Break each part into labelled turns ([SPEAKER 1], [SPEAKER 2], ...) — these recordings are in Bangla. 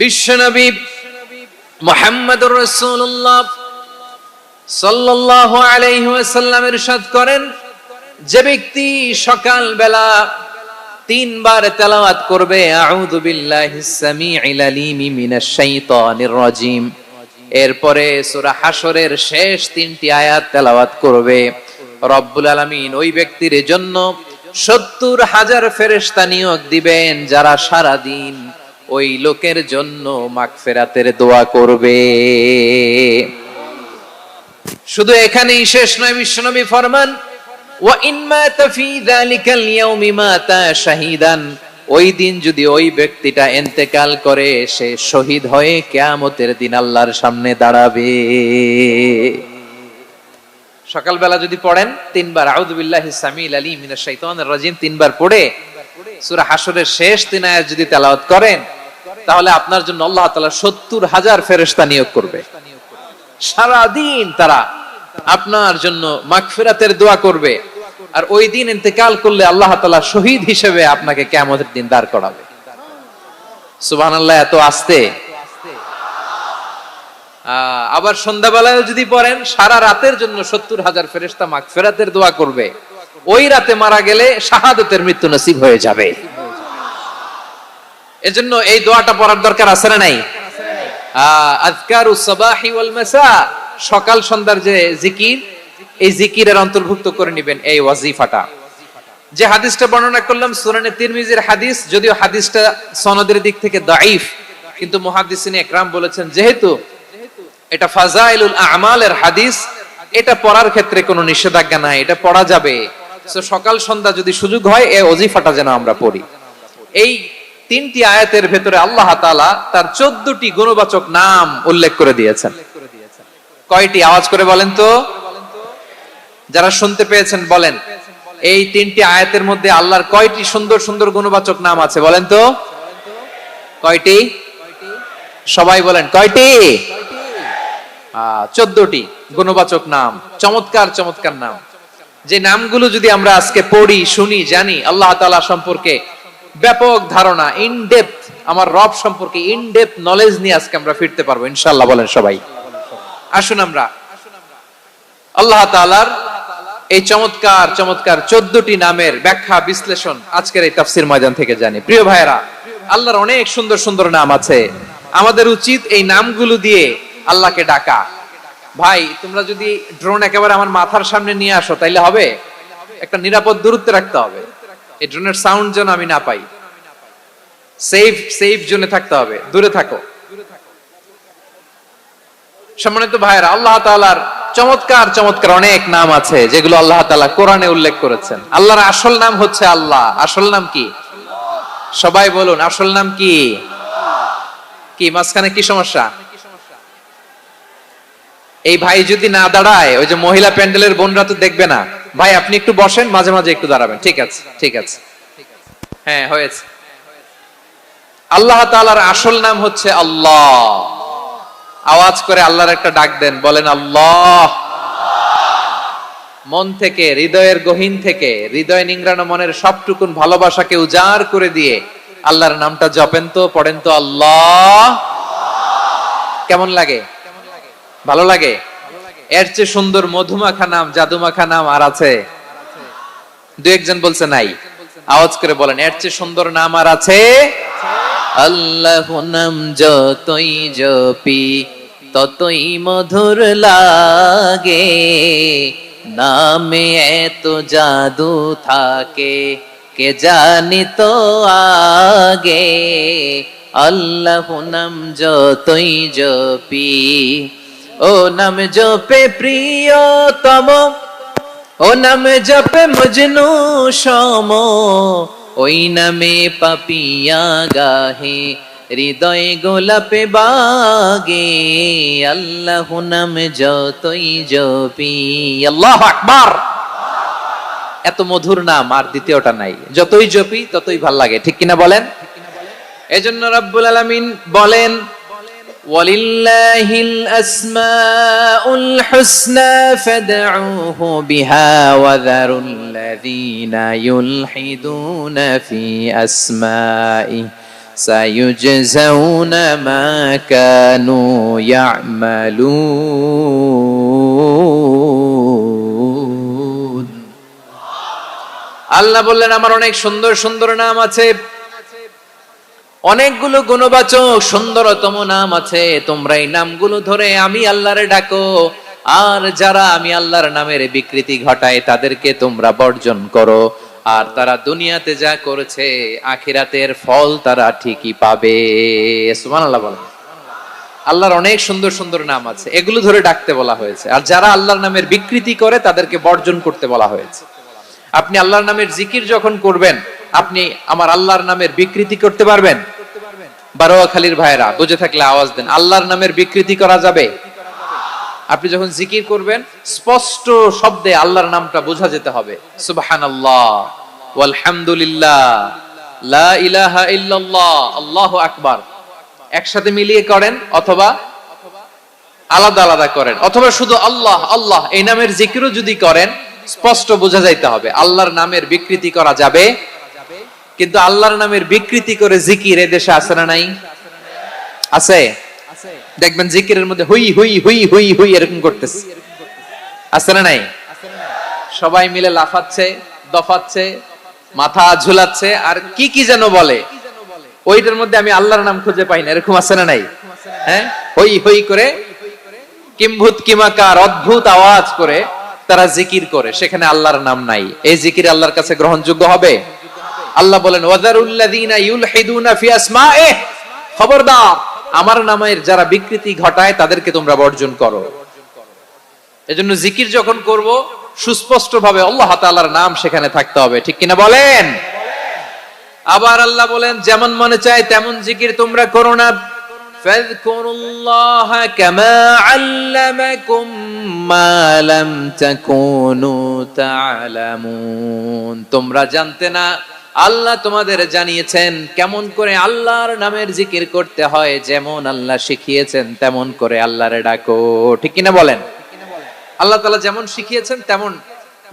[SPEAKER 1] বিশ্বনবী মুহাম্মদুর রাসূলুল্লাহ সাল্লাল্লাহু আলাইহি ওয়াসাল্লাম ইরশাদ করেন, যে ব্যক্তি সকাল বেলা 3 বার তেলাওয়াত করবে আউযু বিল্লাহিস সামিউল আলিম মিনাশ শাইতানির রাজিম, এরপরে সূরা হাশরের শেষ 3টি আয়াত তেলাওয়াত করবে, রব্বুল আলামিন ওই ব্যক্তির জন্য 70,000 ফেরেশতা নিয়োগ দিবেন যারা সারা দিন ওই লোকের জন্য মাগফিরাতের দোয়া করবে। শুধু এখানেই শেষ নয়, বিশ্বনবী ফরমান ওয়া ইন মাতা ফি যালিকাল ইয়াউমি মাতা শাহীদান, ওই দিন যদি ওই ব্যক্তিটা ইন্তেকাল করে সে শহীদ হয়ে কিয়ামতের দিন আল্লাহর সামনে দাঁড়াবে। সকালবেলা যদি পড়েন 3 বার আউযু বিল্লাহিস সামিউল আলিম মিনাশ শাইতানির রাজিম 3 বার পড়ে সূরা হাশরের শেষ 3 আয়াত যদি তেলাওয়াত করেন, তাহলে আপনার জন্য আল্লাহ তাআলা 70,000 ফেরেশতা নিয়োগ করবে। সারা দিন তারা আপনার জন্য মাগফিরাতের দোয়া করবে, আর ওই দিন ইন্তেকাল করলে আল্লাহ তাআলা শহীদ হিসেবে আপনাকে কিয়ামতের দিন দাঁড় করাবে। সুবহানাল্লাহ, এত আস্তে। আবার সন্ধ্যাবেলায় যদি পড়েন, সারা রাতের জন্য 70,000 ফেরেশতা মাগফিরাতের দোয়া করবে। ওই রাতে মারা গেলে শাহাদাতের মৃত্যু নসিব হয়ে যাবে। এজন্য এই দোয়াটা পড়ার দরকার আছে না নাই? আযকারুস সাবাহি ওয়াল মাসা, সকাল সন্ধ্যার যে জিকির, এই জিকিরের অন্তর্ভুক্ত করে নেবেন এই ওয়াজিফাটা। যে হাদিসটা বর্ণনা করলাম সুনানে তিরমিজির হাদিস, যদিও হাদিসটা সনদের দিক থেকে দাঈফ, কিন্তু মুহাদ্দিসিনে ইকরাম বলেছেন যেহেতু এটা ফাজাইলুল আমালের হাদিস, এটা পড়ার ক্ষেত্রে কোনো নিষেধাজ্ঞা নাই, এটা পড়া যাবে। সো সকাল সন্ধ্যা যদি সুযোগ হয় এই ওয়াজিফাটা যেন আমরা পড়ি। এই 3টি আয়াতের ভেতরে আল্লাহ তাআলা তার 14টি গুণবাচক নাম উল্লেখ করে দিয়েছেন। কয়টি? আওয়াজ করে বলেন তো, যারা শুনতে পেয়েছেন বলেন, এই 3টি আয়াতের মধ্যে আল্লাহর কয়টি সুন্দর সুন্দর গুণবাচক নাম আছে বলেন তো? কয়টি? সবাই বলেন কয়টি? 14টি গুণবাচক নাম, চমৎকার চমৎকার নাম। যে নামগুলো যদি আমরা আজকে পড়ি, শুনি, জানি, আল্লাহ তাআলা সম্পর্কে ব্যাপক ধারণা, ইন ডেপথ, আমার রব সম্পর্কে ইন ডেপথ নলেজ নিয়ে আজকে আমরা ফিরতে পারবো ইনশাআল্লাহ। বলেন সবাই। আসুন আমরা আল্লাহ তাআলার এই চমৎকার চমৎকার 14টি নামের ব্যাখ্যা বিশ্লেষণ আজকের এই তাফসীর ময়দান থেকে জানি। প্রিয় ভাইরা, আল্লাহর অনেক সুন্দর সুন্দর নাম আছে, আমাদের উচিত এই নামগুলো দিয়ে আল্লাহকে ডাকা। ভাই, তোমরা যদি ড্রোন একেবারে আমার মাথার সামনে নিয়ে আসো তাইলে হবে? একটা নিরাপদ দূরত্বে রাখতে হবে, এই ড্রোনের সাউন্ড যেন আমি না পাই। সেফ জোনে থাকতে হবে, দূরে থাকো। সম্মানিত ভাইরা, আল্লাহ তাআলার চমৎকার চমৎকার অনেক নাম আছে যেগুলো আল্লাহ তাআলা কোরআনে উল্লেখ করেছেন। আল্লাহর আসল নাম হচ্ছে আল্লাহ। আসল নাম কি? সবাই বলুন, আসল নাম কি? কি মাঝখানে কি সমস্যা? এই ভাই যদি না দাঁড়ায়, ওই যে মহিলা প্যান্ডেলের বোনরা তো দেখবে না। ভাই আপনি একটু বসেন, মাঝে মাঝে একটু দাঁড়াবেন। ঠিক আছে, ঠিক আছে, হ্যাঁ হয়েছে। আল্লাহ তাআলার আসল নাম হচ্ছে আল্লাহ। আওয়াজ করে আল্লাহর একটা ডাক দেন, বলেন আল্লাহ। মন থেকে, হৃদয়ের গহীন থেকে, হৃদয় নিংড়ানো মনের সবটুকুন ভালোবাসাকে উজাড় করে দিয়ে আল্লাহর নামটা জপেন তো, পড়েন তো আল্লাহ। কেমন লাগে? ভালো লাগে? এর চেয়ে সুন্দর মধুমাখা নাম, জাদুমাখা নাম আর আছে? দু একজন বলছে নাই। আওয়াজ করে বলেন, এর চেয়ে সুন্দর নাম আর আছে? আল্লাহ নাম যতই জপি ততই মধুর লাগে, নামে এত জাদু থাকে কে জানি তো আগে। আল্লাহ নাম যতই জপি, ও নাম জপে প্রিয়তম, ও নাম জপে মজনু সম, ওই নামে পাপিয়া গাহে হৃদয় গোলাপে বাগে। আল্লাহ নাম যতই জপি। আল্লাহু আকবার। এত মধুর নাম আর দ্বিতীয়টা নাই, যতই জপি ততই ভাল লাগে, ঠিক কিনা বলেন? এজন্য রব্বুল আলামিন বলেন, ওয়ালিল্লাহিল আসমাউল হুসনা ফাদউহু বিহা ওয়া যারুল্লাযীনা ইউলহিদুনা ফি আসমাইহি সায়ুজজাউনা মা কানু ইয়ামালুন। আল্লাহ বললেন আমার অনেক সুন্দর সুন্দর নাম আছে, অনেকগুলো গুণবাচক সুন্দরতম নাম আছে, তোমরা এই নামগুলো ধরে আমি আল্লাহরে ডাকো, আর যারা আমি আল্লাহর নামের বিকৃতি ঘটায় তাদেরকে তোমরা বর্জন করো, আর তারা দুনিয়াতে যা করেছে আখিরাতের ফল তারা ঠিকই পাবে। সুবহানাল্লাহ বলেন। আল্লাহর অনেক সুন্দর সুন্দর নাম আছে, এগুলো ধরে ডাকতে বলা হয়েছে, আর যারা আল্লাহর নামের বিকৃতি করে তাদেরকে বর্জন করতে বলা হয়েছে। আপনি আল্লাহর নামের জিকির যখন করবেন, আপনি আমার আল্লাহর নামের বিকৃতি করতে পারবেন? বারোয়াখালীর ভাইরা বুঝে থাকলে আওয়াজ দেন, আল্লাহর নামের বিকৃতি করা যাবে? আপনি যখন জিকির করবেন স্পষ্ট শব্দে আল্লাহর নামটা বোঝা যেতে হবে। সুবহানাল্লাহ, ওয়ালহামদুলিল্লাহ, লা ইলাহা ইল্লাল্লাহ, আল্লাহু আকবার একসাথে মিলিয়ে করেন, অথবা আলাদা আলাদা করেন, অথবা শুধু আল্লাহ আল্লাহ এই নামের জিকিরও যদি করেন স্পষ্ট বোঝা যাইতে হবে। আল্লাহর নামের বিকৃতি করা যাবে, কিন্তু আল্লাহর নামের বিকৃতি করে জিকির এদেশে আছে না নাই? আছে। দেখবেন জিকিরের মধ্যে হুই হুই হুই হুই হুই এরকম করতেছে, আছে না নাই? সবাই মিলে লাফাচ্ছে, দফাচ্ছে, মাথা ঝুলাচ্ছে, আর কি কি যেন বলে, ওইটার মধ্যে আমি আল্লাহর নাম খুঁজে পাই না, এরকম আছে না নাই? হ্যাঁ, হই হই করে কিম্ভূত কিমাকার অদ্ভুত আওয়াজ করে তারা জিকির করে, সেখানে আল্লাহর নাম নাই। এই জিকির আল্লাহর কাছে গ্রহণযোগ্য হবে? আল্লাহ বলেন ওয়াযারুল্লাযীনা ইউলহিদুনা ফি আসমাইহি, খবরদার আমার নামের যারা বিকৃতি ঘটায় তাদেরকে তোমরা বর্জন করো। এজন্য জিকির যখন করব সুস্পষ্ট ভাবে আল্লাহ তাআলার নাম সেখানে থাকতে হবে, ঠিক কিনা বলেন? আবার আল্লাহ বলেন যেমন মনে চায় তেমন জিকির তোমরা করো না। ফাযকুরুল্লাহা কামা আল্লামাকুম মা লাম তাকুনু তা'লামুন, তোমরা জানতে না, আল্লাহ তোমাদের জানিয়েছেন কেমন করে আল্লাহর নামের জিকির করতে হয়, যেমন আল্লাহ শিখিয়েছেন তেমন করে আল্লাহরে ডাকো, ঠিক কিনা বলেন? আল্লাহ তাআলা যেমন শিখিয়েছেন তেমন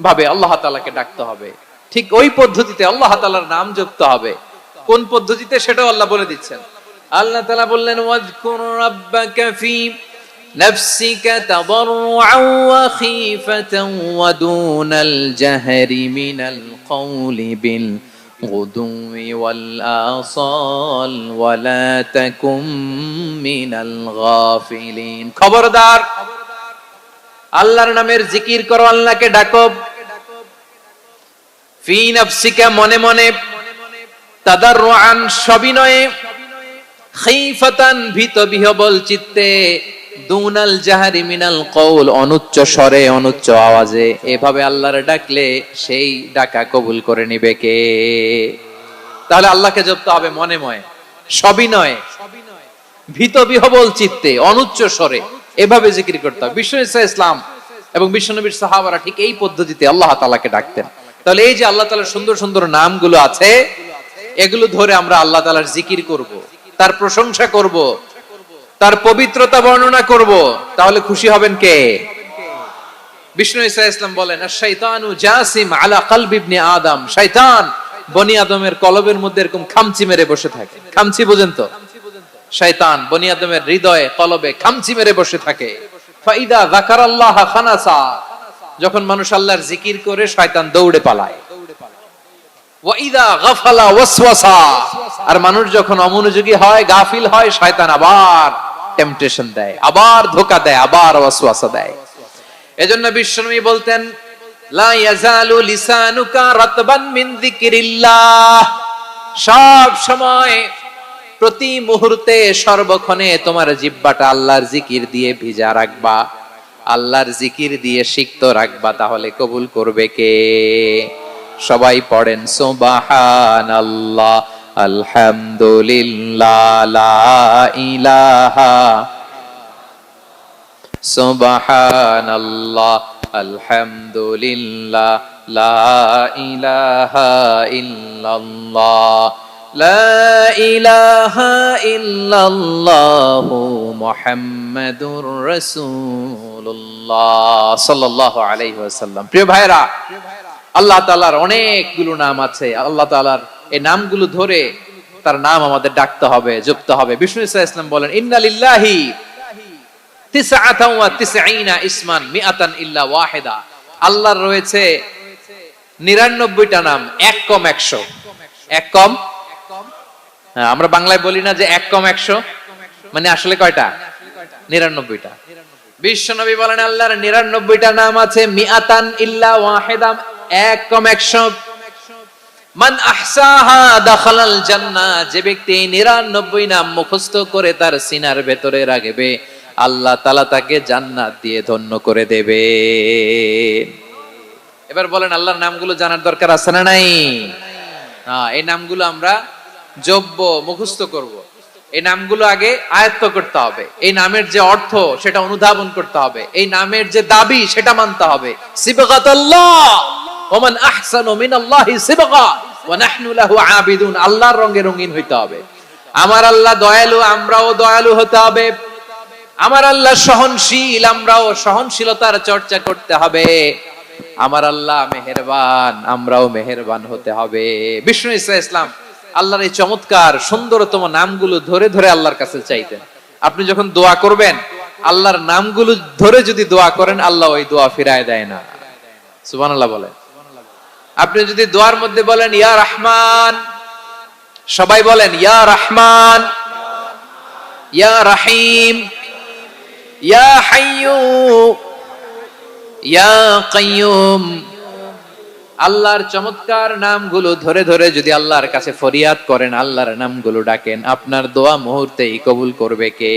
[SPEAKER 1] ভাবে আল্লাহ তাআলাকে ডাকতে হবে, ঠিক ওই পদ্ধতিতে আল্লাহ তাআলার নাম জপতে হবে। কোন পদ্ধতিতে সেটাও আল্লাহ বলে দিচ্ছেন। আল্লাহ তাআলা বললেন ওয়াজকুর রাব্বাকা ফি নাফসিকা তাদাররুআন ওয়া খীফাতান ওয়া দুনাল জাহরি মিনাল কওলি বিল গুদুই ওয়াল আসাল ওয়া লা তাকুম মিনাল গাফিলিন। খবরদার আল্লাহর নামের জিকির করো, আল্লাহকে ডাকো। ফি নাফসিকা মনে মনে, তাদাররুআন সবিনয়ে, খীফাতান ভীত বিহবল চিত্তে, দুনাল জাহরি মিনাল কওল অনুচ্চ স্বরে অনুচ্চ আওয়াজে। এভাবে আল্লাহরে ডাকলে সেই ডাকা কবুল করে নিবে কে? তাহলে আল্লাহকে জপতে হবে মনে মনে, সবিনয়ে, ভীত বিহবল চিত্তে, অনুচ্চ স্বরে, এভাবে জিকির করতে হবে। বিশ্বনবী ইসলাম এবং বিশ্বনবীর সাহাবারা ঠিক এই পদ্ধতিতে আল্লাহ তাআলাকে ডাকতেন। তাহলে এই যে আল্লাহ তাআলার সুন্দর সুন্দর নামগুলো আছে, এগুলো ধরে আমরা আল্লাহ তাআলার জিকির করব, তার প্রশংসা করব, তার পবিত্রতা বর্ণনা করব, তাহলে খুশি হবেন কে? বিষ্ণু ঈসা ইসলাম বলেন আশ-শাইতানু জাসিম আলা কলবি ইবনে আদম, শয়তান বনি আদমের কলবের মধ্যে এরকম খামচি মেরে বসে থাকে। খামচি বুঝেন তো? শয়তান বনি আদমের হৃদয়ে কলবে খামচি মেরে বসে থাকে। ফাইদা যাকারাল্লাহ খানাসা, যখন মানুষ আল্লাহর জিকির করে শয়তান দৌড়ে পালায়। ওয়া ইযা গাফালা ওয়াসওয়াসা, আর মানুষ যখন অমনোযোগী হয়, গাফিল হয়, শয়তান আবার টেম্পটেশন দেয়, আবার ধোঁকা দেয়, আবার ওয়াসওয়াসা দেয়। এজন্য বিশ্বনবী বলতেন লা ইয়াজালু লিসানুকা রাতবান মিন যিকরিল্লাহ, সব সময় প্রতি মুহূর্তে সর্বক্ষণে তোমার জিহ্বাটা আল্লাহর জিকির দিয়ে ভিজা রাখবা, আল্লাহর জিকির দিয়ে সিক্ত রাখবা, তাহলে কবুল করবে কে? সবাই পড়েন সুবহানাল্লাহ, আলহামদুলিল্লাহ, লা ইলাহা, সুবহানাল্লাহ, আলহামদুলিল্লাহ, লা ইলাহা ইল্লাল্লাহ, লা ইলাহা ইল্লাল্লাহু মুহাম্মাদুর রাসূলুল্লাহ সাল্লাল্লাহু আলাইহি ওয়াসাল্লাম। প্রিয় ভাইরা, আল্লাহ তাআলার অনেকগুলো নাম আছে। আল্লাহ তাআলার এই নামগুলো ধরে তার নাম আমাদের ডাকতে হবে, জপতে হবে। বিষ্ণু ইসলাম বলেন ইন্না লিল্লাহি 99 ইসমান মিআতান ইল্লা ওয়াহিদা। আল্লাহর রয়েছে 99টা নাম, এক কম 100। এক কম, আমরা বাংলায় বলি না যে এক কম 100, মানে আসলে কয়টা? 99টা। বিশ্বনবী বলেন আল্লাহর 99টা নাম আছে, মিআতান ইল্লা ওয়াহিদা, এক কম 100। মান আহসাহা দাখালাল জান্নাহ, যে ব্যক্তি 99 নাম মুখস্থ করে তার সিনার ভেতরে রাখবে, আল্লাহ তাআলা তাকে জান্নাত দিয়ে ধন্য করে দেবে। এবার বলেন আল্লাহর নামগুলো জানার দরকার আছে না নাই? এই নামগুলো আমরা জপব, মুখস্থ করব। এই নামগুলো আগে আয়ত্ত করতে হবে। এই নামের যে অর্থ সেটা অনুধাবন করতে হবে। এই নামের যে দাবি সেটা মানতে হবে। সিবগাতুল্লাহ ওয়া মান আহসানু মিনাল্লাহি সিবগা ওয়া নাহনু লাহু আবিদুন। আল্লাহর রঙে রঙিন হইতে হবে। আমার আল্লাহ দয়ালু, আমরাও দয়ালু হতে হবে। আমার আল্লাহ সহনশীল, আমরাও সহনশীলতার চর্চা করতে হবে। আমার আল্লাহ মেহেরবান, আমরাও মেহেরবান হতে হবে। বিষ্ণু ইসলাম আল্লাহর এই চমৎকার সুন্দরতম নামগুলো ধরে ধরে আল্লাহর কাছে চাইতেন। আপনি যখন দোয়া করবেন, আল্লাহর নামগুলো ধরে যদি দোয়া করেন, আল্লাহ ওই দোয়া ফিরায় দেয় না। সুবহানাল্লাহ বলেন। আপনি যদি দোয়ার মধ্যে বলেন ইয়া রহমান, সবাই বলেন ইয়া রহমান, ইয়া রহিম, ইয়া হাইয়্যু, ইয়া কাইয়্যুম। আল্লাহর চমৎকার নামগুলো ধরে ধরে যদি আল্লাহর কাছে ফরিয়াদ করেন, আল্লাহর নামগুলো ডাকেন, আপনার দোয়া মুহূর্তেই কবুল করবে কে?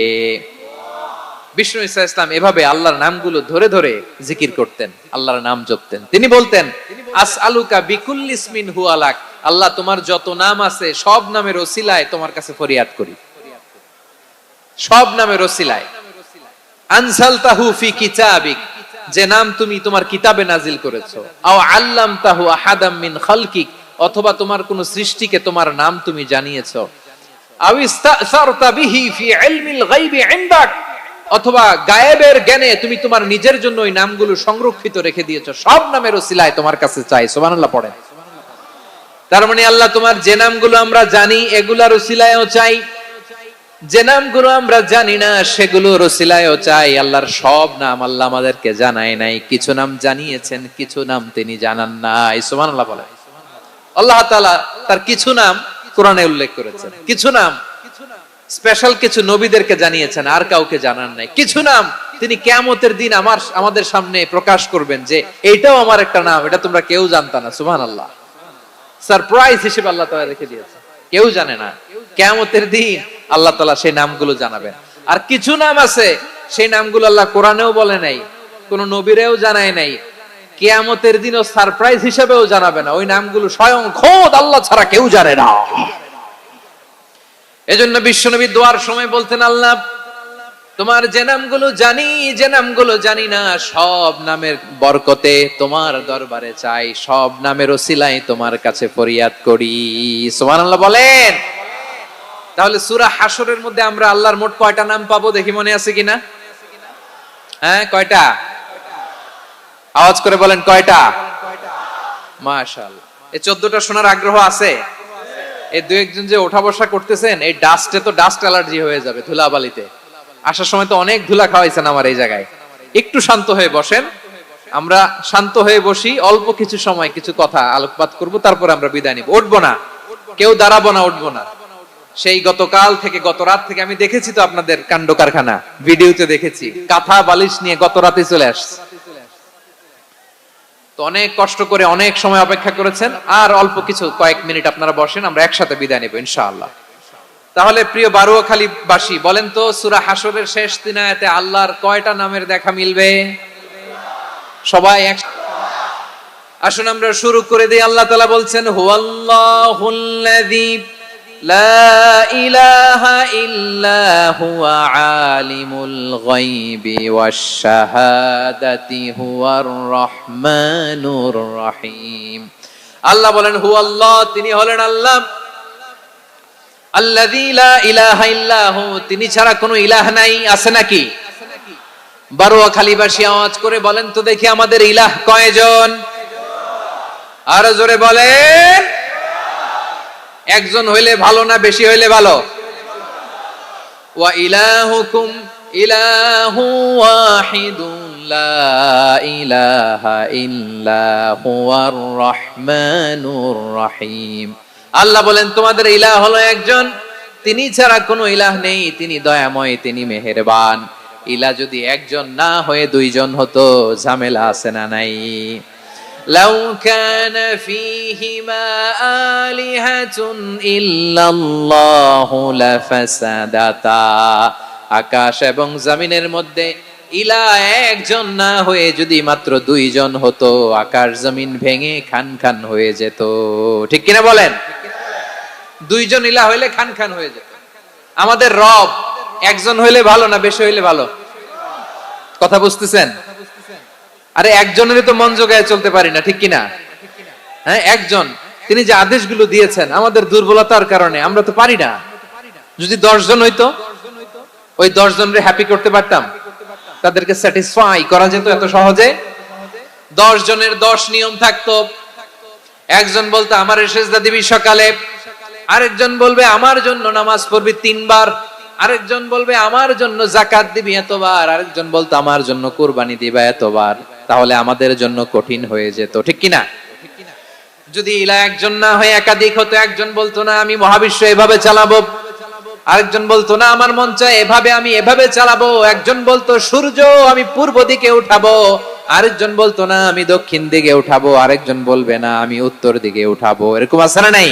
[SPEAKER 1] বিষ্ণু ইসলাম এভাবে আল্লাহর নামগুলো ধরে ধরে জিকির করতেন, আল্লাহর নাম জপতেন। তিনি বলতেন আসআলুকা বিকুল্লি ইসমিন হুয়া লাক, আল্লাহ তোমার যত নাম আছে সব নামের ওসিলায় তোমার কাছে ফরিয়াদ করি, সব নামের ওসিলায়। আনসালতাহু ফি কিতাবিক, যে নাম তুমি তোমার কিতাবে নাজিল করেছো। আও আল্লামতাহু আহাদাম মিন খালকিক, অথবা তোমার কোন সৃষ্টিকে তোমার নাম তুমি জানিয়েছো। আও ইস্তাসারতা বিহি ফি ইলমিল গায়বি ইনদাক, অথবা গায়েবের জ্ঞানে তুমি তোমার নিজের জন্য ওই নামগুলো সংরক্ষিত রেখে দিয়েছো। সব নামের ওসিলায় তোমার কাছে চাই। সুবহানাল্লাহ পড়েন। তার মানে আল্লাহ তোমার যে নামগুলো আমরা জানি এগুলার ওসিলায়ও চাই, যে নামগুলো আমরা জানি না সেগুলোর ওসিলায়ও চাই। আল্লাহর সব নাম আল্লাহ আমাদেরকে জানায় নাই, কিছু নাম জানিয়েছেন, কিছু নাম তিনি জানান নাই। সুবহানাল্লাহ বলেন। আল্লাহ তাআলা তার কিছু নাম কোরআনে উল্লেখ করেছেন, কিছু নাম স্পেশাল কিছু নবীদেরকে জানিয়েছেন, আর কাউকে জানান নাই। কিছু নাম তিনি কিয়ামতের দিন আমাদের সামনে প্রকাশ করবেন যে এইটাও আমার একটা নাম, এটা তোমরা কেউ জানতা না। সুবহানাল্লাহ। সারপ্রাইজ হিসেবে আল্লাহ তাআলা রেখে দিয়েছেন, কেউ জানে না। কিয়ামতের দিন আল্লাহ তাআলা সেই নামগুলো জানাবেন। আর কিছু নাম আছে সেই নামগুলো আল্লাহ কোরআনেও বলে নাই, কোন নবীরেও জানায় নাই, কিয়ামতের দিনও সারপ্রাইজ হিসেবেও জানাবে না। ওই নামগুলো স্বয়ং খোদ আল্লাহ ছাড়া কেউ জানে না। এজন্য বিশ্বনবী দোয়ার সময় বলতেন আল্লাহ তোমার যে নামগুলো জানি, যে নামগুলো জানি না, সব নামের বরকতে তোমার দরবারে চাই, সব নামের ওসিলায় তোমার কাছে ফরিয়াদ করি। সুবহানাল্লাহ বলেন। তাহলে সূরা হাশরের মধ্যে আমরা আল্লাহর মোট কয়টা নাম পাবো দেখি, মনে আছে কিনা? হ্যাঁ, কয়টা? আওয়াজ করে বলেন কয়টা? মাশাআল্লাহ। এই 14টা শোনার আগ্রহ আছে? এই দুই একজন যে ওঠা বসা করতেছেন, এই ডাস্টে তো ডাস্ট অ্যালার্জি হয়ে যাবে, ধুলাবালিতে। আসার সময় তো অনেক ধুলা খাওয়াইছেন আমার এই জায়গায়। একটু শান্ত হয়ে বসেন, আমরা শান্ত হয়ে বসি, অল্প কিছু সময় কিছু কথা আলোকপাত করব, তারপর আমরা বিদায় নিব। উঠবো না, কেউ দাঁড়াবো না, উঠবো না। সেই গতকাল থেকে, গত রাত থেকে আমি দেখেছি তো আপনাদের কাণ্ড কারখানা, ভিডিওতে দেখেছি, কাঁথা বালিশ নিয়ে গত রাতে চলে আসছে। তো অনেক কষ্ট করে অনেক সময় অপেক্ষা করেছেন, আর অল্প কিছু কয়েক মিনিট আপনারা বসেন, আমরা একসাথে বিদায় নেব ইনশাআল্লাহ। তাহলে প্রিয় বারুয়াখালী বাসী, বলেন তো সূরা হাশরের শেষ 3 আয়াতে আল্লাহর কয়টা নামের দেখা মিলবে? সবাই আসুন আমরা শুরু করে দিই। আল্লাহ তাআলা বলছেন হুয়াল্লাহুল্লাযী লা ইলাহা ইল্লা হুয়া আলিমুল গায়বি ওয়াশ শাহাদাতি হুয়ার রহমানুর রহিম। আল্লাহ বলেন হুয়াল্লাহ, তিনি হলেন আল্লাহ। আল্লাযী লা ইলাহা ইল্লাহু, তিনি ছাড়া কোনো ইলাহ নাই। আছে নাকি? বারুয়াখালীবাসী আওয়াজ করে বলেন তো দেখি আমাদের ইলাহ কয়জন? আরো জোরে বলেন। একজন হইলে ভালো না বেশি হইলে ভালো? ওয়া ইলাহুকুম ইলাহু ওয়াহিদুন লা ইলাহা ইল্লা হুয়ার রহমানুর রহিম। আল্লাহ বলেন তোমাদের ইলাহ হলো একজন, তিনি ছাড়া কোনো ইলাহ নেই, তিনি দয়াময়, তিনি মেহেরবান। ইলাহ যদি একজন না হয়ে দুইজন হতো, ঝামেলা আছে না নাই? লাউ কানা ফীহিমা আলিহাতুন ইল্লাল্লাহু লাফাসাদাতা। আকাশ এবং জমিনের মধ্যে ইলাহ একজন না হয়ে যদি মাত্র দুইজন হতো, আকাশ জমিন ভেঙে খান খান হয়ে যেত। ঠিক কিনা বলেন? দুইজন ইলাহ হইলে খান খান হয়ে যেত। আমাদের রব একজন হইলে ভালো না বেশি হইলে ভালো? কথা বুঝতেছেন? আরে একজনেরই তো মন জোগায় চলতে পারি না, ঠিক কিনা? হ্যাঁ, একজন, তিনি যে আদেশগুলো দিয়েছেন আমাদের দুর্বলতার কারণে আমরা তো পারি না। যদি 10 জন হইতো, ওই 10 জনরে হ্যাপি করতে পারতাম, তাদেরকে স্যাটিসফাই করা যেত এত সহজে? 10 জনের 10 নিয়ম থাকতো। একজন বলতো আমার সেজদা দিবি সকালে, আরেকজন বলবে আমার জন্য নামাজ পড়বি 3 বার, আরেকজন বলবে আমার জন্য যাকাত দিবি এতবার, আরেকজন বলতো আমার জন্য কুরবানি দিবা এতবার। তাহলে আমাদের জন্য কঠিন হয়ে যেত, ঠিক কিনা? যদি ইলাহ একজন না হয়ে একাধিক হতো, একজন বলতো না আমি মহাবিশ্ব এভাবে চালাবো, আরেকজন বলতো না আমার মন চায় এভাবে, আমি এভাবে চালাবো, একজন বলতো সূর্য আমি পূর্ব দিকে উঠাবো, আরেকজন বলতো না আমি দক্ষিণ দিকে উঠাবো, আরেকজন বলবে না আমি উত্তর দিকে উঠাবো। এরকম আছে না নাই?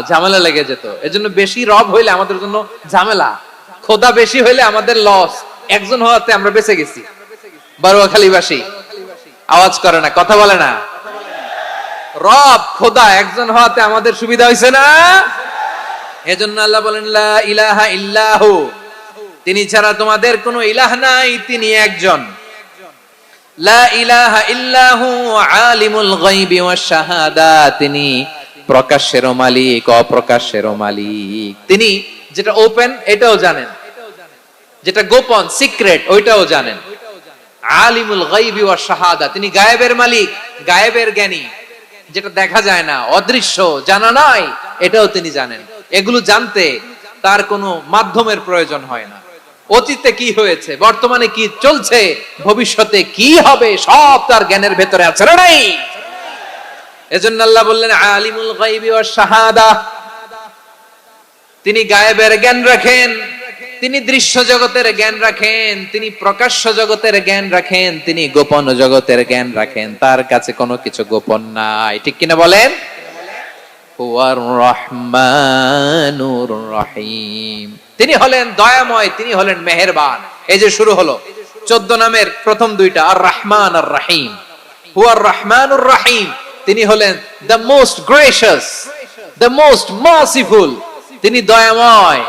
[SPEAKER 1] ঝামেলা লেগে যেত। এজন্য বেশি রব হইলে আমাদের জন্য ঝামেলা, খোদা বেশি হইলে আমাদের লস। একজন হওয়াতে আমরা বেঁচে গেছি। বারুয়াখালীবাসী আওয়াজ করে না, কথা বলে না। রব খোদা একজন হওয়াতে আমাদের সুবিধা হইছে না? এজন্য আল্লাহ বলেন লা ইলাহা ইল্লাহু, তিনি ছাড়া তোমাদের কোনো ইলাহ নাই, তিনি একজন। লা ইলাহা ইল্লাহু আলিমুল গায়বি ওয়াশ শাহাদা, তিনি প্রকাশ্যেরও মালিক অপ্রকাশ্যেরও মালিক। তিনি যেটা ওপেন এটাও জানেন, যেটা গোপন সিক্রেট ওইটাও জানেন। আলিমুল গায়বি ওয়াশ শাহাদা, তিনি গায়েবের মালিক, গায়েবের জ্ঞানী, যেটা দেখা যায় না, অদৃশ্য, জানা নাই, এটাও তিনি জানেন। এগুলো জানতে তার কোনো মাধ্যমের প্রয়োজন হয় না। অতীতে কি হয়েছে, বর্তমানে কি চলছে, ভবিষ্যতে কি হবে, সব তার জ্ঞানের ভেতরে আছে না নাই? এজন্য আল্লাহ বললেন আলিমুল গায়বি ওয়াশ শাহাদা, তিনি গায়েবের জ্ঞান রাখেন, তিনি দৃশ্য জগতের জ্ঞান রাখেন, তিনি প্রকাশ্য জগতের জ্ঞান রাখেন, তিনি গোপন জগতের জ্ঞান রাখেন। তার কাছে কোনো কিছু গোপন নাই, ঠিক কিনা বলেন? হুয়ার রহমানুর রহিম, তিনি হলেন দয়াময়, তিনি হলেন মেহেরবান। এই যে শুরু হলো 14 নামের প্রথম দুইটা, আর রহমান আর রহিম। হুয়ার রহমানুর রহিম, তিনি হলেন the most gracious, the most merciful, তিনি দয়াময়,